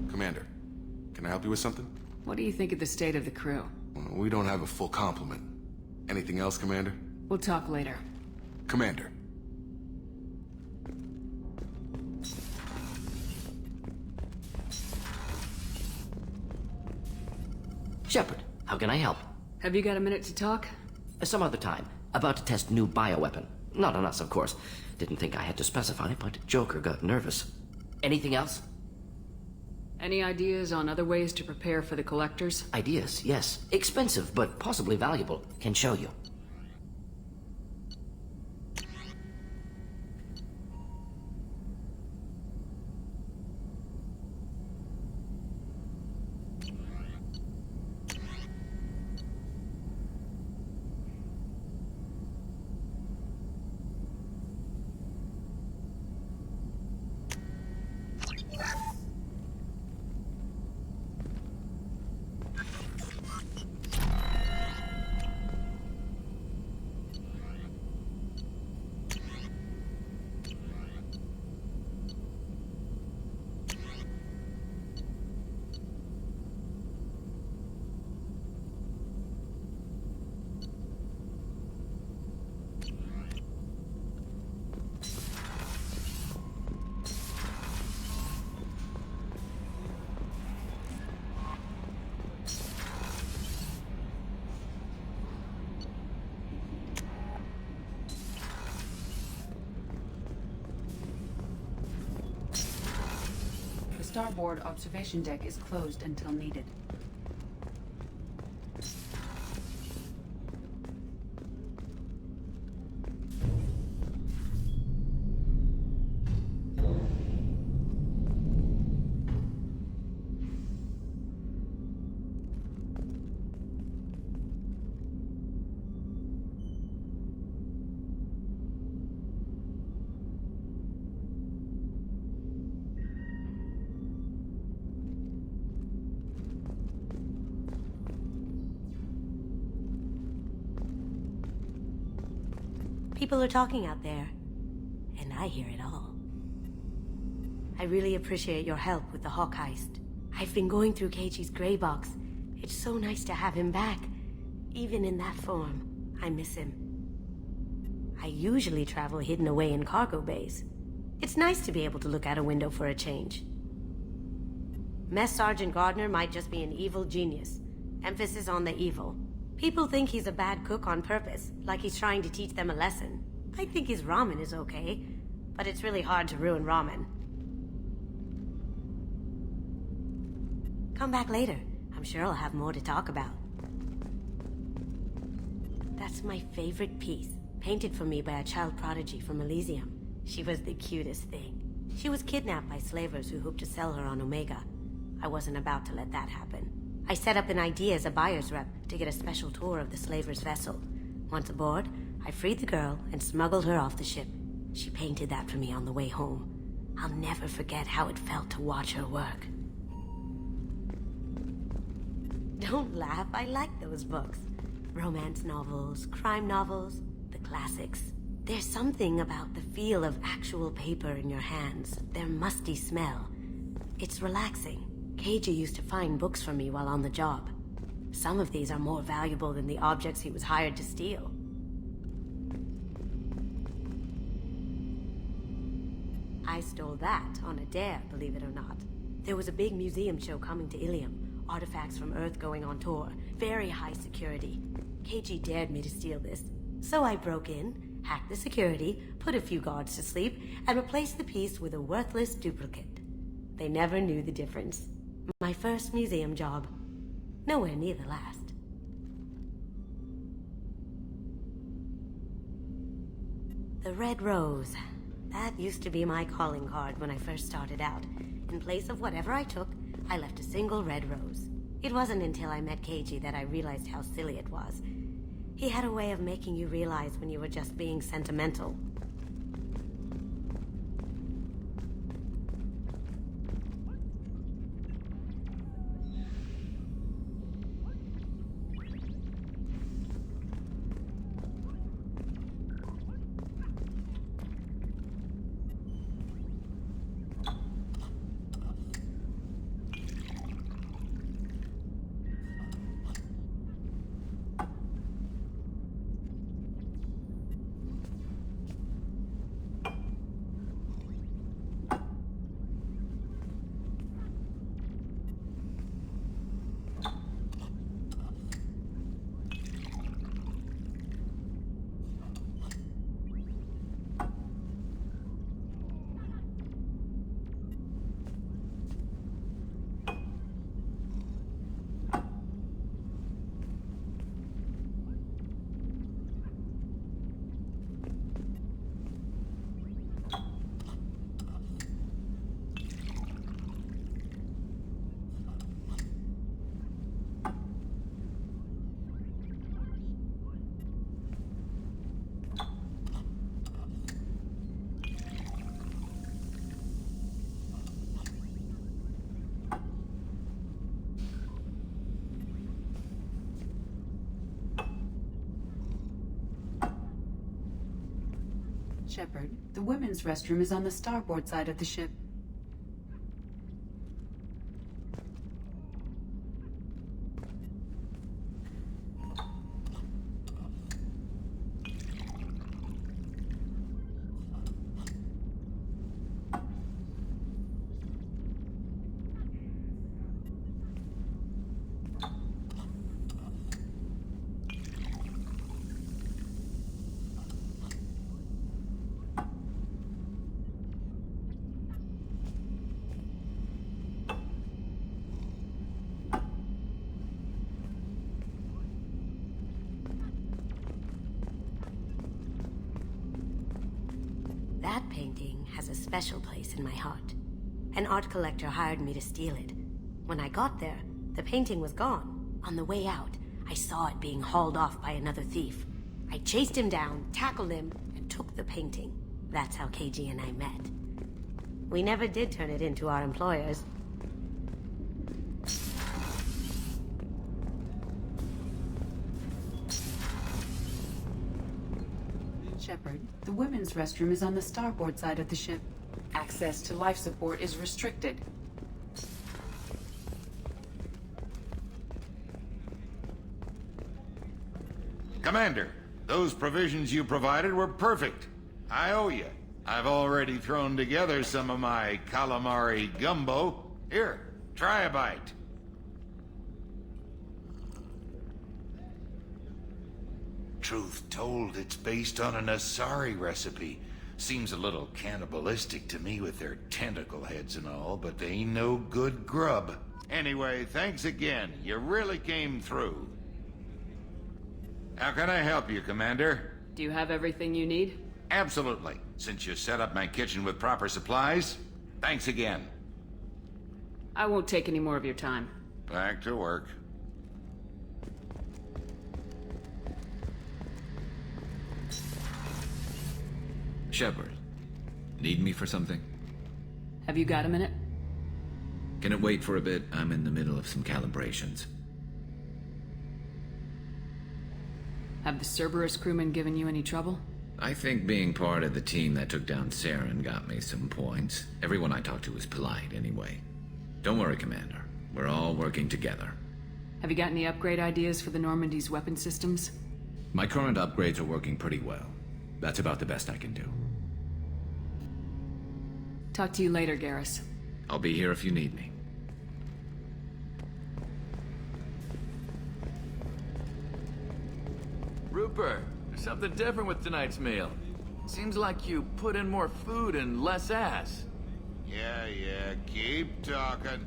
Commander, can I help you with something? What do you think of the state of the crew? We don't have a full complement. Anything else, Commander? We'll talk later. Commander. Shepard, how can I help? Have you got a minute to talk? Some other time. About to test new bioweapon. Not on us, of course. Didn't think I had to specify, but Joker got nervous. Anything else? Any ideas on other ways to prepare for the collectors? Ideas, yes. Expensive, but possibly valuable. Can show you. The starboard observation deck is closed until needed. People are talking out there, and I hear it all. I really appreciate your help with the Hawk heist. I've been going through Keiichi's gray box. It's so nice to have him back, even in that form. I miss him. I usually travel hidden away in cargo bays. It's nice to be able to look out a window for a change. Mess Sergeant Gardner might just be an evil genius. Emphasis on the evil. People think he's a bad cook on purpose, like he's trying to teach them a lesson. I think his ramen is okay, but it's really hard to ruin ramen. Come back later. I'm sure I'll have more to talk about. That's my favorite piece, painted for me by a child prodigy from Elysium. She was the cutest thing. She was kidnapped by slavers who hoped to sell her on Omega. I wasn't about to let that happen. I set up an idea as a buyer's rep to get a special tour of the slaver's vessel. Once aboard, I freed the girl and smuggled her off the ship. She painted that for me on the way home. I'll never forget how it felt to watch her work. Don't laugh, I like those books. Romance novels, crime novels, the classics. There's something about the feel of actual paper in your hands, their musty smell. It's relaxing. Keiichi used to find books for me while on the job. Some of these are more valuable than the objects he was hired to steal. I stole that on a dare, believe it or not. There was a big museum show coming to Ilium. Artifacts from Earth going on tour. Very high security. Keiichi dared me to steal this. So I broke in, hacked the security, put a few guards to sleep, and replaced the piece with a worthless duplicate. They never knew the difference. My first museum job. Nowhere near the last. The red rose. That used to be my calling card when I first started out. In place of whatever I took, I left a single red rose. It wasn't until I met Keiji that I realized how silly it was. He had a way of making you realize when you were just being sentimental. Shepard, the women's restroom is on the starboard side of the ship. That painting has a special place in my heart. An art collector hired me to steal it. When I got there, the painting was gone. On the way out, I saw it being hauled off by another thief. I chased him down, tackled him, and took the painting. That's how Keiji and I met. We never did turn it into our employers. Shepard, the women's restroom is on the starboard side of the ship. Access to life support is restricted. Commander, those provisions you provided were perfect. I owe you. I've already thrown together some of my calamari gumbo. Here, try a bite. Truth told, it's based on an Asari recipe. Seems a little cannibalistic to me with their tentacle heads and all, but they ain't no good grub. Anyway, thanks again. You really came through. How can I help you, Commander? Do you have everything you need? Absolutely. Since you set up my kitchen with proper supplies, thanks again. I won't take any more of your time. Back to work. Shepard, need me for something? Have you got a minute? Can it wait for a bit? I'm in the middle of some calibrations. Have the Cerberus crewmen given you any trouble? I think being part of the team that took down Saren got me some points. Everyone I talked to was polite anyway. Don't worry, Commander. We're all working together. Have you got any upgrade ideas for the Normandy's weapon systems? My current upgrades are working pretty well. That's about the best I can do. Talk to you later, Garrus. I'll be here if you need me. Rupert, there's something different with tonight's meal. Seems like you put in more food and less ass. Yeah, keep talking.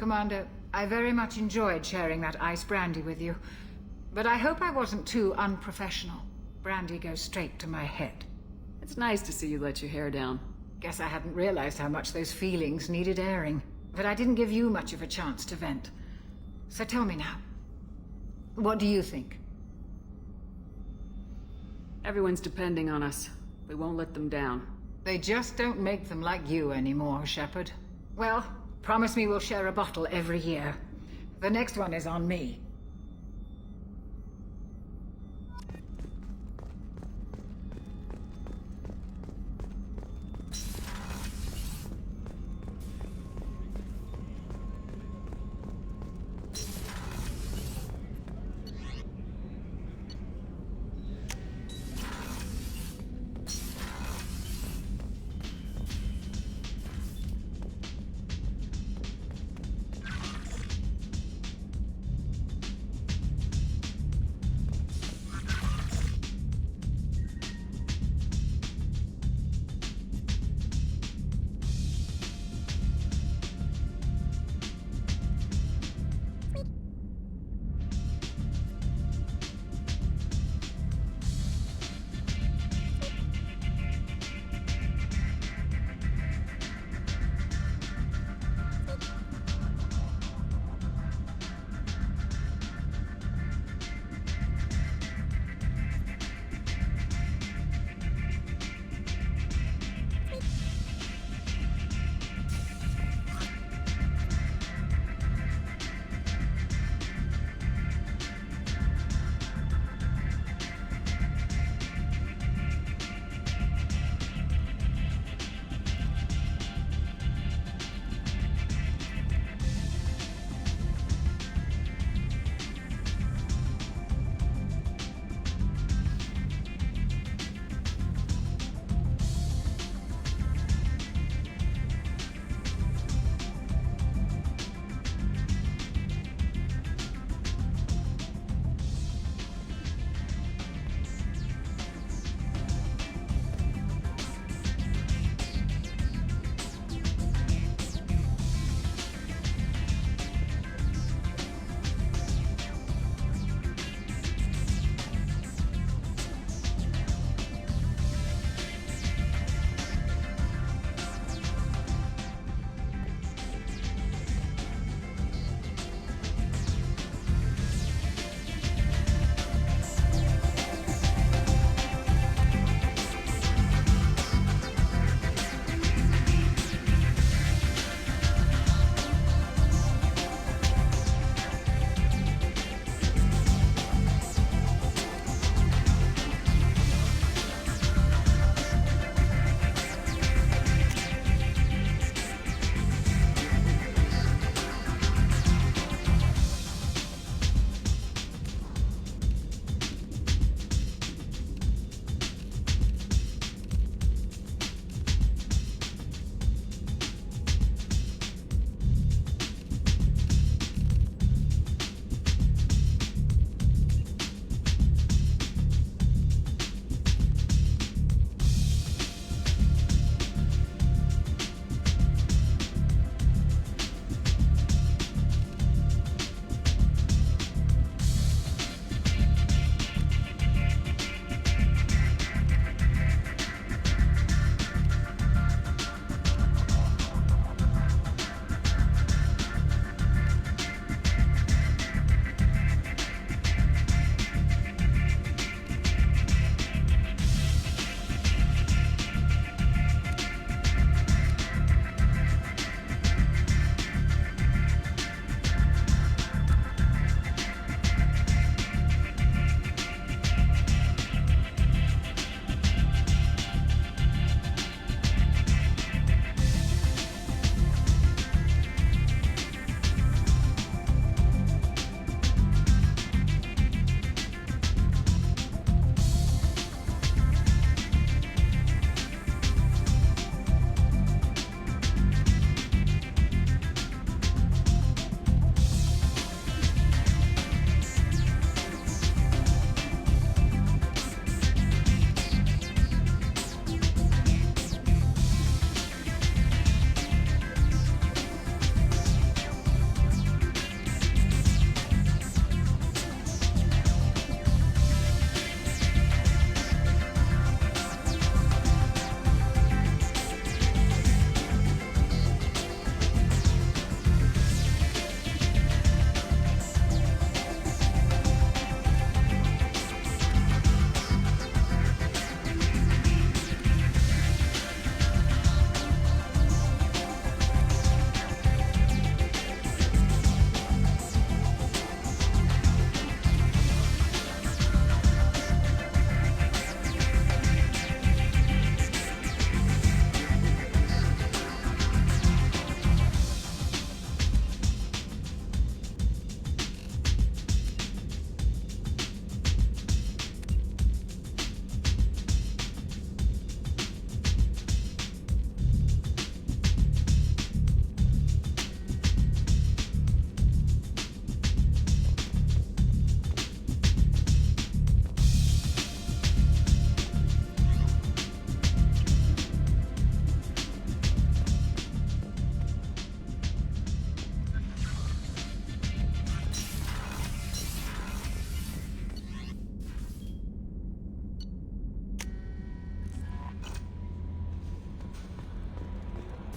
Commander, I very much enjoyed sharing that ice brandy with you. But I hope I wasn't too unprofessional. Brandy goes straight to my head. It's nice to see you let your hair down. Guess I hadn't realized how much those feelings needed airing. But I didn't give you much of a chance to vent. So tell me now. What do you think? Everyone's depending on us. We won't let them down. They just don't make them like you anymore, Shepard. Well, promise me we'll share a bottle every year. The next one is on me.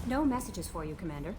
No messages for you, Commander.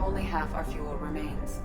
Only half our fuel remains.